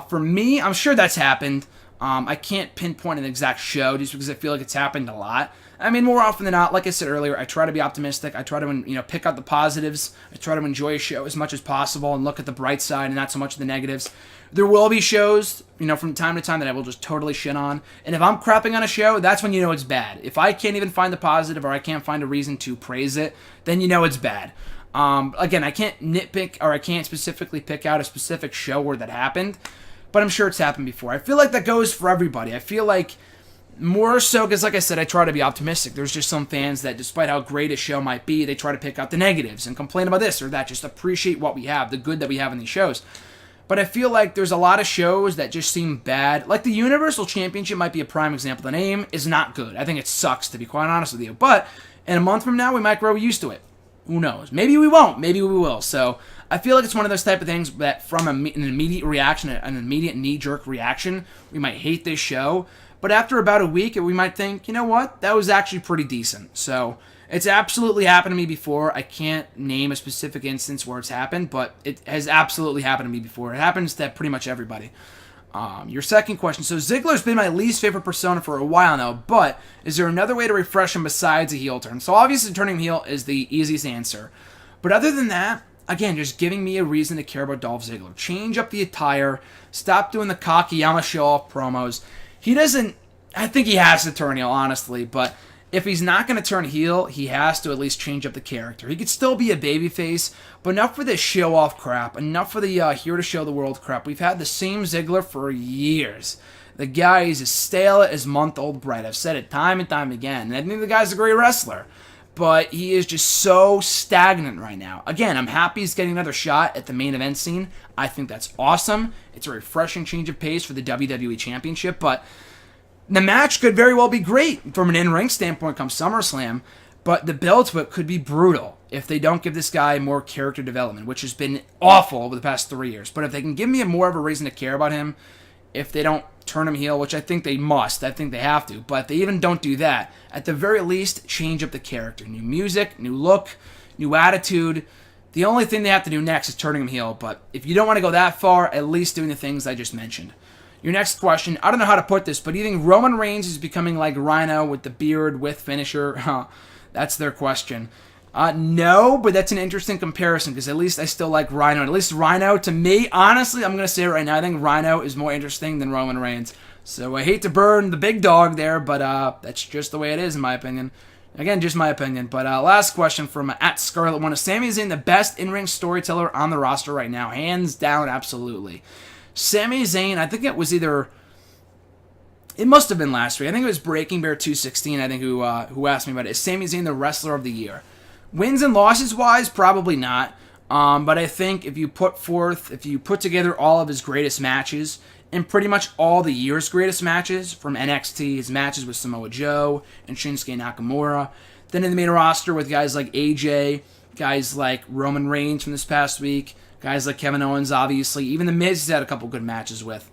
For me, I'm sure that's happened. I can't pinpoint an exact show just because I feel like it's happened a lot. I mean, more often than not, like I said earlier, I try to be optimistic. I try to, pick out the positives. I try to enjoy a show as much as possible and look at the bright side and not so much of the negatives. There will be shows, from time to time that I will just totally shit on. And if I'm crapping on a show, that's when you know it's bad. If I can't even find the positive or I can't find a reason to praise it, then you know it's bad. Again, I can't nitpick or I can't specifically pick out a specific show where that happened, but I'm sure it's happened before. I feel like that goes for everybody. I feel like more so because, like I said, I try to be optimistic. There's just some fans that, despite how great a show might be, they try to pick out the negatives and complain about this or that. Just appreciate what we have, the good that we have in these shows. But I feel like there's a lot of shows that just seem bad. Like the Universal Championship might be a prime example. The name is not good. I think it sucks, to be quite honest with you. But in a month from now, we might grow used to it. Who knows? Maybe we won't. Maybe we will. So I feel like it's one of those type of things that from an immediate reaction, an immediate knee-jerk reaction, we might hate this show. But after about a week, we might think, you know what? That was actually pretty decent. So it's absolutely happened to me before. I can't name a specific instance where it's happened, but it has absolutely happened to me before. It happens to pretty much everybody. Your second question. So Ziggler's been my least favorite persona for a while now, but is there another way to refresh him besides a heel turn? So obviously turning heel is the easiest answer. But other than that, again, just giving me a reason to care about Dolph Ziggler. Change up the attire. Stop doing the cocky Yama show-off promos. He doesn't... I think he has to turn heel, honestly, but if he's not going to turn heel, he has to at least change up the character. He could still be a babyface, but enough for this show-off crap. Enough for the here to show the world crap. We've had the same Ziggler for years. The guy is as stale as month-old bread. I've said it time and time again. And I think the guy's a great wrestler, but he is just so stagnant right now. Again, I'm happy he's getting another shot at the main event scene. I think that's awesome. It's a refreshing change of pace for the WWE Championship, but the match could very well be great from an in-ring standpoint come SummerSlam, but the build to it could be brutal if they don't give this guy more character development, which has been awful over the past 3 years. But if they can give me more of a reason to care about him, if they don't turn him heel, which I think they must, I think they have to, but if they even don't do that, at the very least, change up the character. New music, new look, new attitude. The only thing they have to do next is turning him heel, but if you don't want to go that far, at least doing the things I just mentioned. Your next question, I don't know how to put this, but do you think Roman Reigns is becoming like Rhino with the beard with finisher? That's their question. No, but that's an interesting comparison because at least I still like Rhino. At least Rhino, to me, honestly, I'm going to say it right now, I think Rhino is more interesting than Roman Reigns. So I hate to burn the big dog there, but that's just the way it is in my opinion. Again, just my opinion. But last question from at Scarlet One. Is Sami Zayn the best in-ring storyteller on the roster right now? Hands down, absolutely. Sami Zayn, I think it was either... It must have been last week. I think it was Breaking Bear 216, I think, who asked me about it. Is Sami Zayn the wrestler of the year? Wins and losses wise, probably not. But I think if you put together all of his greatest matches, and pretty much all the year's greatest matches, from NXT, his matches with Samoa Joe and Shinsuke Nakamura, then in the main roster with guys like AJ, guys like Roman Reigns from this past week, guys like Kevin Owens, obviously. Even The Miz has had a couple good matches with.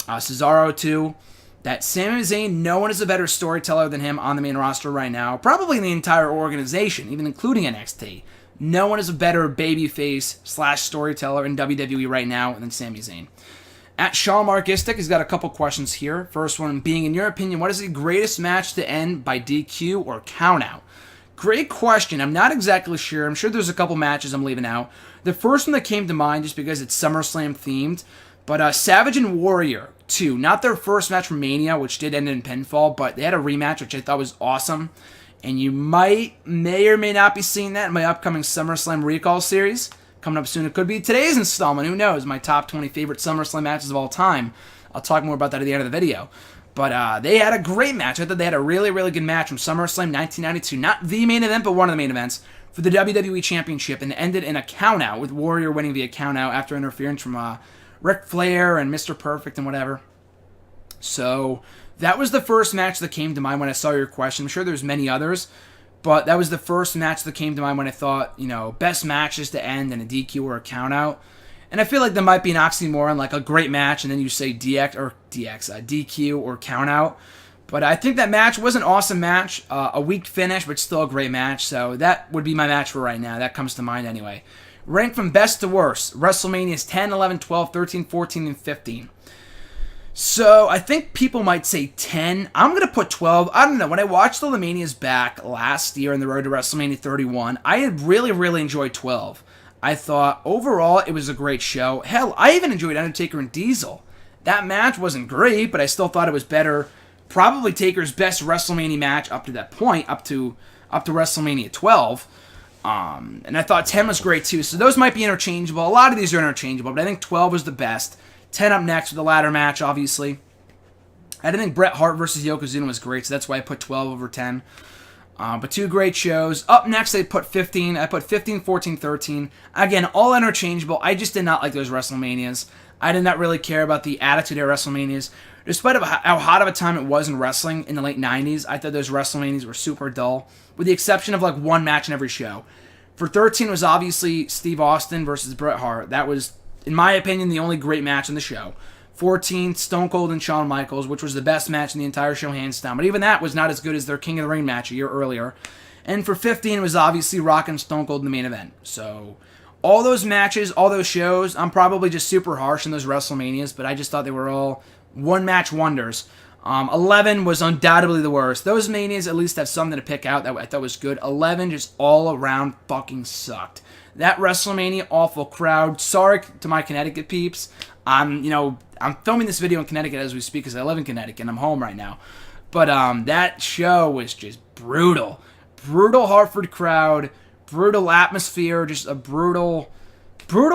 Cesaro, too. that Sami Zayn, no one is a better storyteller than him on the main roster right now, probably in the entire organization, even including NXT. No one is a better babyface / storyteller in WWE right now than Sami Zayn. At Sean Markistic, he's got a couple questions here. First one being, in your opinion, what is the greatest match to end by DQ or countout? Great question. I'm not exactly sure. I'm sure there's a couple matches I'm leaving out. The first one that came to mind, just because it's SummerSlam themed, but Savage and Warrior 2. Not their first match from Mania, which did end in pinfall, but they had a rematch, which I thought was awesome. And you may or may not be seeing that in my upcoming SummerSlam Recall series. Coming up soon. It could be today's installment. Who knows? My top 20 favorite SummerSlam matches of all time. I'll talk more about that at the end of the video. But they had a great match. I thought they had a really, really good match from SummerSlam 1992. Not the main event, but one of the main events for the WWE Championship. And it ended in a countout, with Warrior winning via countout after interference from Ric Flair and Mr. Perfect and whatever. So that was the first match that came to mind when I saw your question. I'm sure there's many others, but that was the first match that came to mind when I thought, best matches to end in a DQ or a countout. And I feel like there might be an oxymoron, like a great match, and then you say DQ or countout. But I think that match was an awesome match, a weak finish, but still a great match. So that would be my match for right now. That comes to mind anyway. Rank from best to worst. WrestleManias 10, 11, 12, 13, 14, and 15. So I think people might say 10. I'm going to put 12. I don't know. When I watched all the Manias back last year in the road to WrestleMania 31, I had really, really enjoyed 12. I thought overall it was a great show. Hell, I even enjoyed Undertaker and Diesel. That match wasn't great, but I still thought it was better. Probably Taker's best WrestleMania match up to that point, up to WrestleMania 12. And I thought 10 was great too. So those might be interchangeable. A lot of these are interchangeable, but I think 12 was the best. 10 up next with the ladder match, obviously. I didn't think Bret Hart versus Yokozuna was great, so that's why I put 12 over 10. But two great shows. Up next, I put 15. I put 15, 14, 13. Again, all interchangeable. I just did not like those WrestleManias. I did not really care about the Attitude Era WrestleManias. Despite of how hot of a time it was in wrestling in the late 90s, I thought those WrestleManias were super dull, with the exception of like one match in every show. For 13 was obviously Steve Austin versus Bret Hart. That was, in my opinion, the only great match in the show. 14, Stone Cold and Shawn Michaels, which was the best match in the entire show, hands down. But even that was not as good as their King of the Ring match a year earlier. And for 15, it was obviously Rock and Stone Cold in the main event. So all those matches, all those shows, I'm probably just super harsh in those WrestleManias, but I just thought they were all one-match wonders. 11 was undoubtedly the worst. Those Manias at least have something to pick out that I thought was good. 11 just all around fucking sucked. That WrestleMania, awful crowd. Sorry to my Connecticut peeps. I'm filming this video in Connecticut as we speak because I live in Connecticut and I'm home right now. But that show was just brutal. Brutal Hartford crowd, brutal atmosphere, just a brutal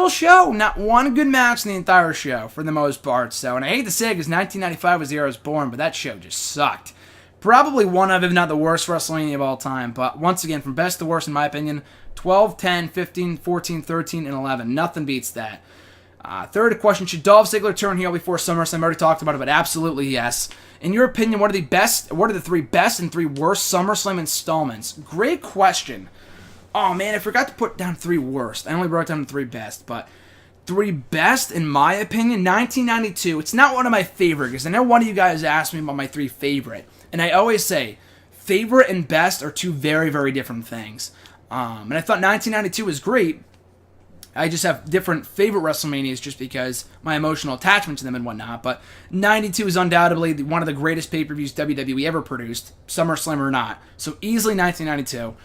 show. Not one good match in the entire show for the most part. So, and I hate to say it because 1995 was the year I was born, but that show just sucked. Probably one of, if not the worst WrestleMania of all time. But once again, from best to worst, in my opinion, 12, 10, 15, 14, 13, and 11. Nothing beats that. Third question, should Dolph Ziggler turn heel before SummerSlam? I already talked about it, but absolutely yes. In your opinion, what are the three best and three worst SummerSlam installments? Great question. Oh man, I forgot to put down three worst. I only wrote down the three best, but three best, in my opinion, 1992. It's not one of my favorite, because I know one of you guys asked me about my three favorite, and I always say, favorite and best are two very, very different things. And I thought 1992 was great. I just have different favorite WrestleManias just because my emotional attachment to them and whatnot. But 92 is undoubtedly one of the greatest pay-per-views WWE ever produced, SummerSlam or not. So easily 1992.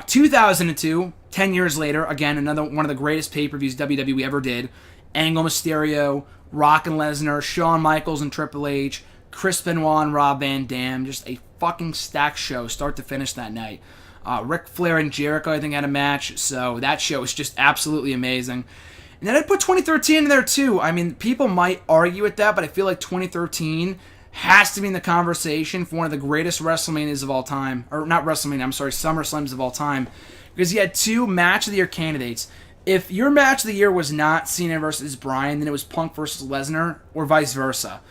2002, 10 years later, again, another one of the greatest pay-per-views WWE ever did. Angle, Mysterio, Rock and Lesnar, Shawn Michaels and Triple H, Chris Benoit and Rob Van Dam. Just a fucking stacked show, start to finish that night. Ric Flair and Jericho, I think, had a match, so that show was just absolutely amazing. And then I'd put 2013 in there, too. I mean, people might argue with that, but I feel like 2013 has to be in the conversation for one of the greatest WrestleManias of all time. Or not WrestleMania, I'm sorry, SummerSlams of all time. Because you had two Match of the Year candidates. If your Match of the Year was not Cena versus Bryan, then it was Punk versus Lesnar, or vice versa.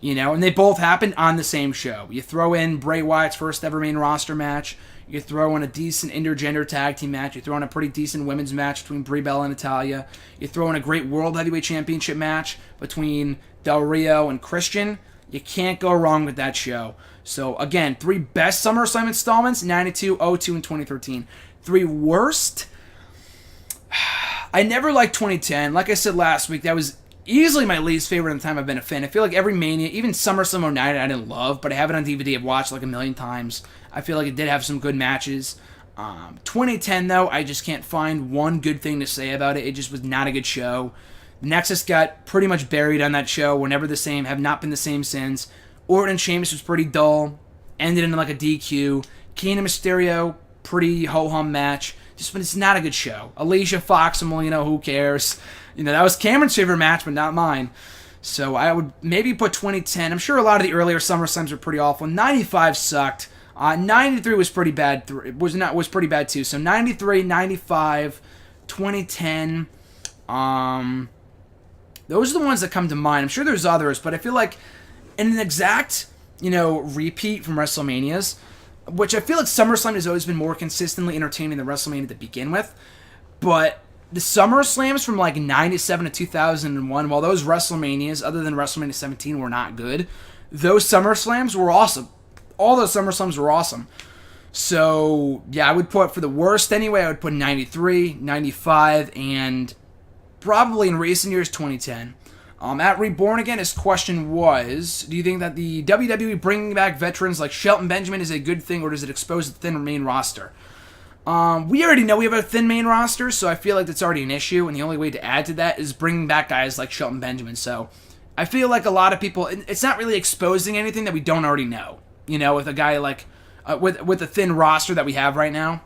And they both happened on the same show. You throw in Bray Wyatt's first ever main roster match. You throw in a decent intergender tag team match. You throw in a pretty decent women's match between Brie Bella and Natalya. You throw in a great World Heavyweight Championship match between Del Rio and Christian. You can't go wrong with that show. So, again, 3 best SummerSlam installments, 92, 02, and 2013. 3 worst? I never liked 2010. Like I said last week, that was easily my least favorite in the time I've been a fan. I feel like every Mania, even SummerSlam 09, I didn't love, but I have it on DVD. I've watched like a million times. I feel like it did have some good matches. 2010, though, I just can't find one good thing to say about it. It just was not a good show. Nexus got pretty much buried on that show. Were never the same, have not been the same since. Orton and Sheamus was pretty dull. Ended in like a DQ. Kane and Mysterio, pretty ho-hum match. Just, but it's not a good show. Alicia Fox and Molina, who cares? That was Cameron's favorite match, but not mine. So I would maybe put 2010. I'm sure a lot of the earlier SummerSlams were pretty awful. 95 sucked. 93 was pretty bad. Was pretty bad too. So 93, 95, 2010. Those are the ones that come to mind. I'm sure there's others, but I feel like in an exact, repeat from WrestleManias, which I feel like SummerSlam has always been more consistently entertaining than WrestleMania to begin with, but the SummerSlams from like 97 to 2001, while those WrestleManias, other than WrestleMania 17, were not good, those SummerSlams were awesome. All those SummerSlams were awesome. So, yeah, I would put, for the worst anyway, I would put 93, 95, and probably in recent years, 2010. At Reborn Again, his question was, do you think that the WWE bringing back veterans like Shelton Benjamin is a good thing, or does it expose the thin main roster? We already know we have a thin main roster, so I feel like that's already an issue, and the only way to add to that is bringing back guys like Shelton Benjamin. So I feel like a lot of people, it's not really exposing anything that we don't already know. With a guy like, with the thin roster that we have right now.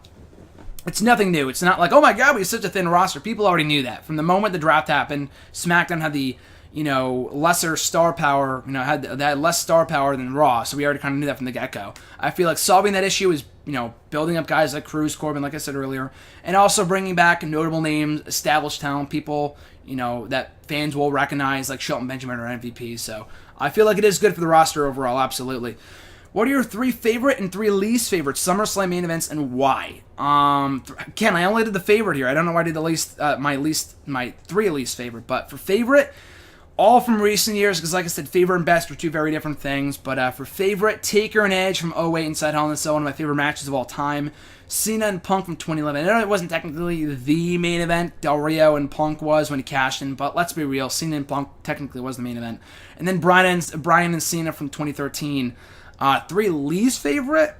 It's nothing new. It's not like, oh my god, we have such a thin roster. People already knew that. From the moment the draft happened, SmackDown had the, lesser star power, had less star power than Raw, so we already kind of knew that from the get-go. I feel like solving that issue is, building up guys like Cruz, Corbin, like I said earlier, and also bringing back notable names, established talent, people, that fans will recognize, like Shelton Benjamin or MVP, so I feel like it is good for the roster overall, absolutely. What are your 3 favorite and 3 least favorite SummerSlam main events, and why? Again, I only did the favorite here. I don't know why I did the least, my 3 least favorite. But for favorite, all from recent years, because like I said, favorite and best are 2 very different things. But for favorite, Taker and Edge from 08 inside Hell in a Cell, one of my favorite matches of all time. Cena and Punk from 2011. I know it wasn't technically the main event. Del Rio and Punk was when he cashed in, but let's be real, Cena and Punk technically was the main event. And then Bryan and Cena from 2013. 3 least favorite?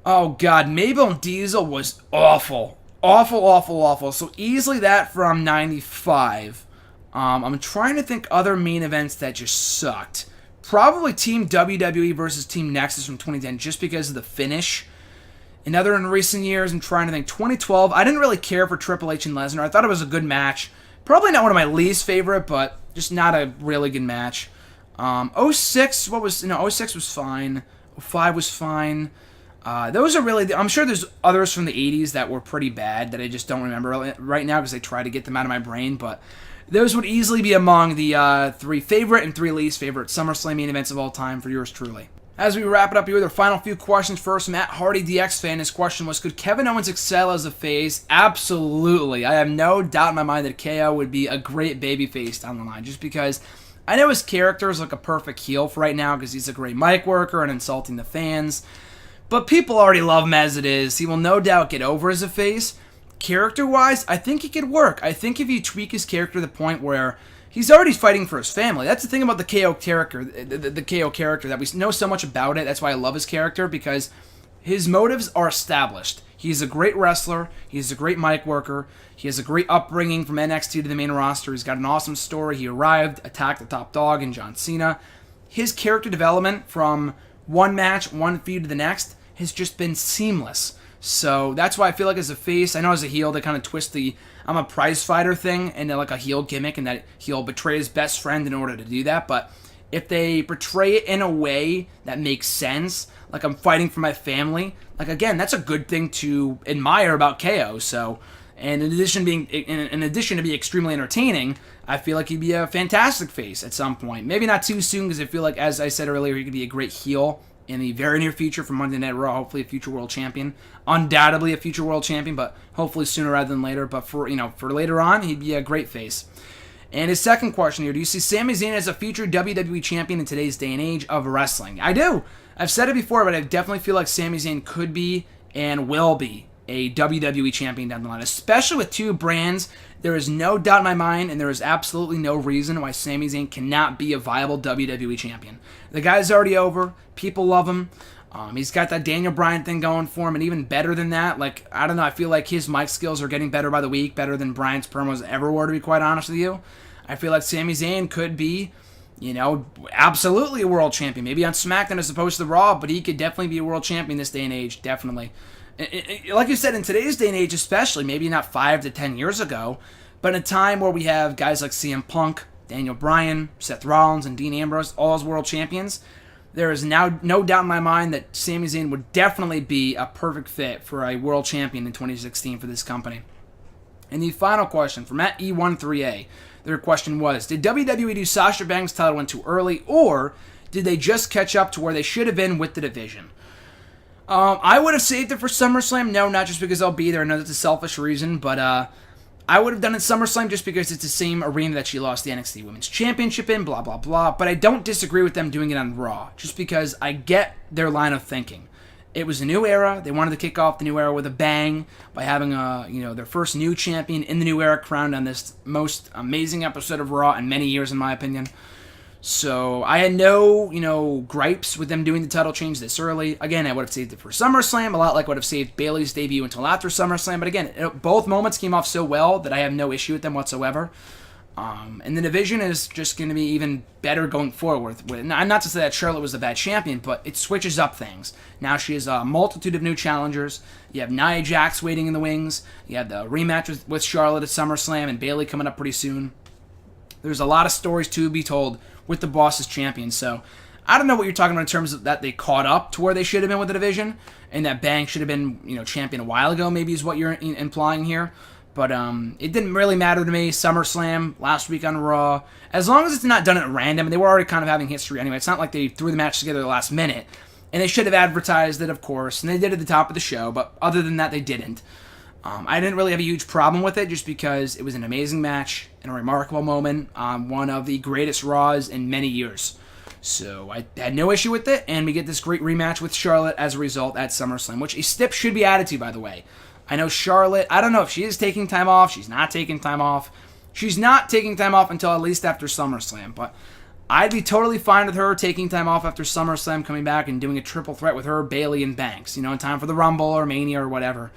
Oh god, Mabel and Diesel was awful. Awful. So easily that from 95. I'm trying to think other main events that just sucked. Probably Team WWE versus Team Nexus from 2010, just because of the finish. In recent years, I'm trying to think. 2012, I didn't really care for Triple H and Lesnar. I thought it was a good match. Probably not one of my least favorite, but just not a really good match. 06, 06 was fine. 05 was fine. Those are really, I'm sure there's others from the 80s that were pretty bad that I just don't remember right now because I try to get them out of my brain, but those would easily be among the 3 favorite and 3 least favorite SummerSlam main events of all time for yours truly. As we wrap it up here with our final few questions, first, Matt Hardy, DX fan, his question was, could Kevin Owens excel as a face? Absolutely. I have no doubt in my mind that KO would be a great babyface down the line, just because I know his character is like a perfect heel for right now because he's a great mic worker and insulting the fans, but people already love him as it is. He will no doubt get over as a face. Character-wise, I think he could work. I think if you tweak his character to the point where he's already fighting for his family. That's the thing about the KO character, the KO character, that we know so much about it. That's why I love his character, because his motives are established. He's a great wrestler. He's a great mic worker. He has a great upbringing from NXT to the main roster. He's got an awesome story. He arrived, attacked the top dog in John Cena. His character development from one match, one feud to the next has just been seamless. So that's why I feel like as a face, I know as a heel, they kind of twist the I'm a prize fighter thing into like a heel gimmick, and that he'll betray his best friend in order to do that. But if they portray it in a way that makes sense, like I'm fighting for my family, like again, that's a good thing to admire about KO. So, and in addition to being extremely entertaining, I feel like he'd be a fantastic face at some point. Maybe not too soon, because I feel like, as I said earlier, he could be a great heel in the very near future for Monday Night Raw, hopefully a future world champion. Undoubtedly a future world champion, but hopefully sooner rather than later. But for later on, he'd be a great face. And his second question here, do you see Sami Zayn as a future WWE champion in today's day and age of wrestling? I do. I've said it before, but I definitely feel like Sami Zayn could be and will be a WWE champion down the line, especially with two brands. There is no doubt in my mind, and there is absolutely no reason why Sami Zayn cannot be a viable WWE champion. The guy's already over. People love him. He's got that Daniel Bryan thing going for him, and even better than that, like, I don't know, I feel like his mic skills are getting better by the week, better than Bryan's promos ever were, to be quite honest with you. I feel like Sami Zayn could be, absolutely a world champion. Maybe on SmackDown as opposed to Raw, but he could definitely be a world champion this day and age, definitely. Like you said, in today's day and age especially, maybe not 5 to 10 years ago, but in a time where we have guys like CM Punk, Daniel Bryan, Seth Rollins, and Dean Ambrose, all as world champions, there is now no doubt in my mind that Sami Zayn would definitely be a perfect fit for a world champion in 2016 for this company. And the final question from at E13A, their question was, did WWE do Sasha Banks' title win too early, or did they just catch up to where they should have been with the division? I would have saved it for SummerSlam. No, not just because I'll be there. I know that's a selfish reason, but I would have done it SummerSlam just because it's the same arena that she lost the NXT Women's Championship in, blah, blah, blah. But I don't disagree with them doing it on Raw, just because I get their line of thinking. It was a new era. They wanted to kick off the new era with a bang by having their first new champion in the new era crowned on this most amazing episode of Raw in many years, in my opinion. So I had no, gripes with them doing the title change this early. Again, I would have saved it for SummerSlam, a lot like I would have saved Bayley's debut until after SummerSlam. But again, both moments came off so well that I have no issue with them whatsoever. And the division is just going to be even better going forward. Not to say that Charlotte was a bad champion, but it switches up things. Now she has a multitude of new challengers. You have Nia Jax waiting in the wings. You have the rematch with Charlotte at SummerSlam and Bayley coming up pretty soon. There's a lot of stories to be told with the Boss as champion. So I don't know what you're talking about in terms of that they caught up to where they should have been with the division, and that Bang should have been champion a while ago, maybe is what you're implying here. But it didn't really matter to me. SummerSlam, last week on Raw. As long as it's not done at random, and they were already kind of having history anyway. It's not like they threw the match together at the last minute. And they should have advertised it, of course, and they did at the top of the show, but other than that, they didn't. I didn't really have a huge problem with it just because it was an amazing match and a remarkable moment on one of the greatest Raws in many years. So I had no issue with it, and we get this great rematch with Charlotte as a result at SummerSlam, which a stip should be added to, by the way. I know Charlotte, I don't know if she is taking time off, she's not taking time off. She's not taking time off until at least after SummerSlam, but I'd be totally fine with her taking time off after SummerSlam, coming back and doing a triple threat with her, Bayley, and Banks, in time for the Rumble or Mania or whatever.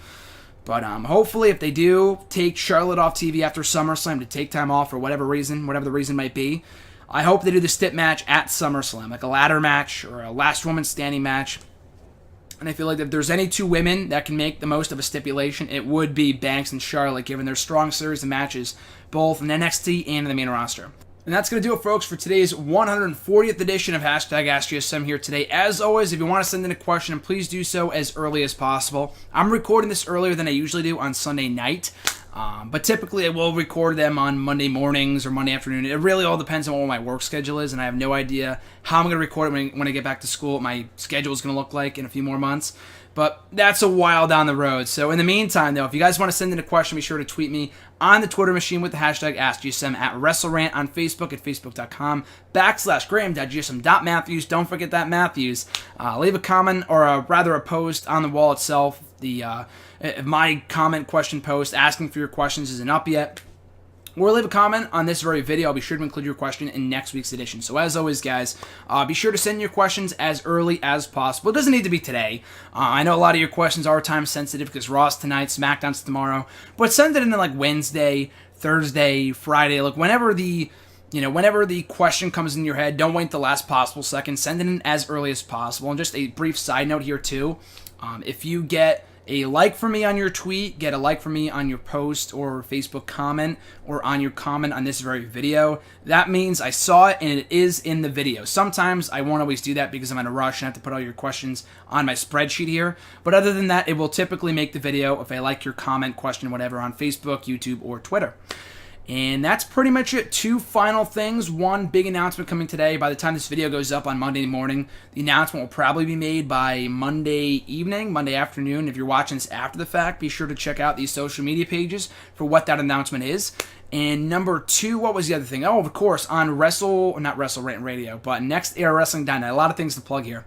But hopefully if they do take Charlotte off TV after SummerSlam to take time off for whatever the reason might be, I hope they do the stip match at SummerSlam, like a ladder match or a last woman standing match. And I feel like if there's any two women that can make the most of a stipulation, it would be Banks and Charlotte, given their strong series of matches, both in NXT and in the main roster. And that's going to do it, folks, for today's 140th edition of #AskGSM here today. As always, if you want to send in a question, please do so as early as possible. I'm recording this earlier than I usually do on Sunday night, but typically I will record them on Monday mornings or Monday afternoon. It really all depends on what my work schedule is, and I have no idea how I'm going to record it when I get back to school, what my schedule is going to look like in a few more months. But that's a while down the road. So in the meantime, though, if you guys want to send in a question, be sure to tweet me on the Twitter machine with the hashtag AskGSM, at WrestleRant on Facebook at facebook.com/Graham.GSM.Matthews. Don't forget that Matthews. Leave a comment or rather a post on the wall itself. My comment question post asking for your questions isn't up yet. Or leave a comment on this very video. I'll be sure to include your question in next week's edition. So as always, guys, be sure to send your questions as early as possible. It doesn't need to be today. I know a lot of your questions are time sensitive because Raw's tonight, SmackDown's tomorrow. But send it in like Wednesday, Thursday, Friday. Look, whenever the question comes in your head, don't wait the last possible second. Send it in as early as possible. And just a brief side note here too. If you get a like from me on your tweet, get a like from me on your post or Facebook comment, or on your comment on this very video, that means I saw it and it is in the video. Sometimes I won't always do that because I'm in a rush and I have to put all your questions on my spreadsheet here, but other than that, it will typically make the video if I like your comment, question, whatever, on Facebook, YouTube, or Twitter. And that's pretty much it. Two final things. One big announcement coming today. By the time this video goes up on Monday morning, the announcement will probably be made by Monday evening, Monday afternoon. If you're watching this after the fact, be sure to check out these social media pages for what that announcement is. And number two, what was the other thing? Oh, of course, on not Wrestle Rant Radio, but NextEraWrestling.net. A lot of things to plug here.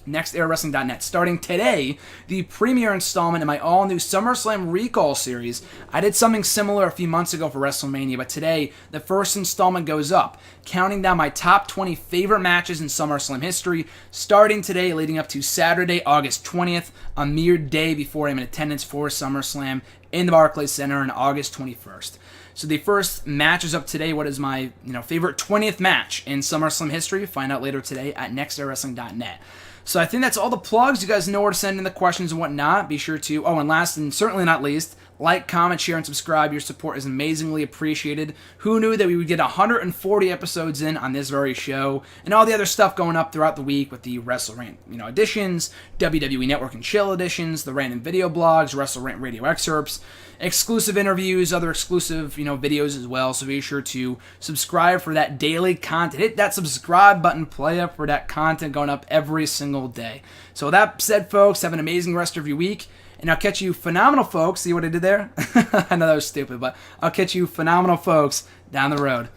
NextEraWrestling.net. Starting today, the premiere installment in my all-new SummerSlam Recall series. I did something similar a few months ago for WrestleMania, but today, the first installment goes up, counting down my top 20 favorite matches in SummerSlam history, starting today, leading up to Saturday, August 20th, a mere day before I'm in attendance for SummerSlam in the Barclays Center on August 21st. So the first match is up today. What is my favorite 20th match in SummerSlam history? Find out later today at NextEraWrestling.net. So I think that's all the plugs. You guys know where to send in the questions and whatnot. Be sure to, and last and certainly not least, like, comment, share, and subscribe. Your support is amazingly appreciated. Who knew that we would get 140 episodes in on this very show, and all the other stuff going up throughout the week with the Wrestle Rant, editions, WWE Network and Chill editions, the random video blogs, Wrestle Rant radio excerpts, exclusive interviews, other exclusive, videos as well. So be sure to subscribe for that daily content. Hit that subscribe button, play up for that content going up every single day. So with that said, folks, have an amazing rest of your week. And I'll catch you phenomenal folks. See what I did there? I know that was stupid, but I'll catch you phenomenal folks down the road.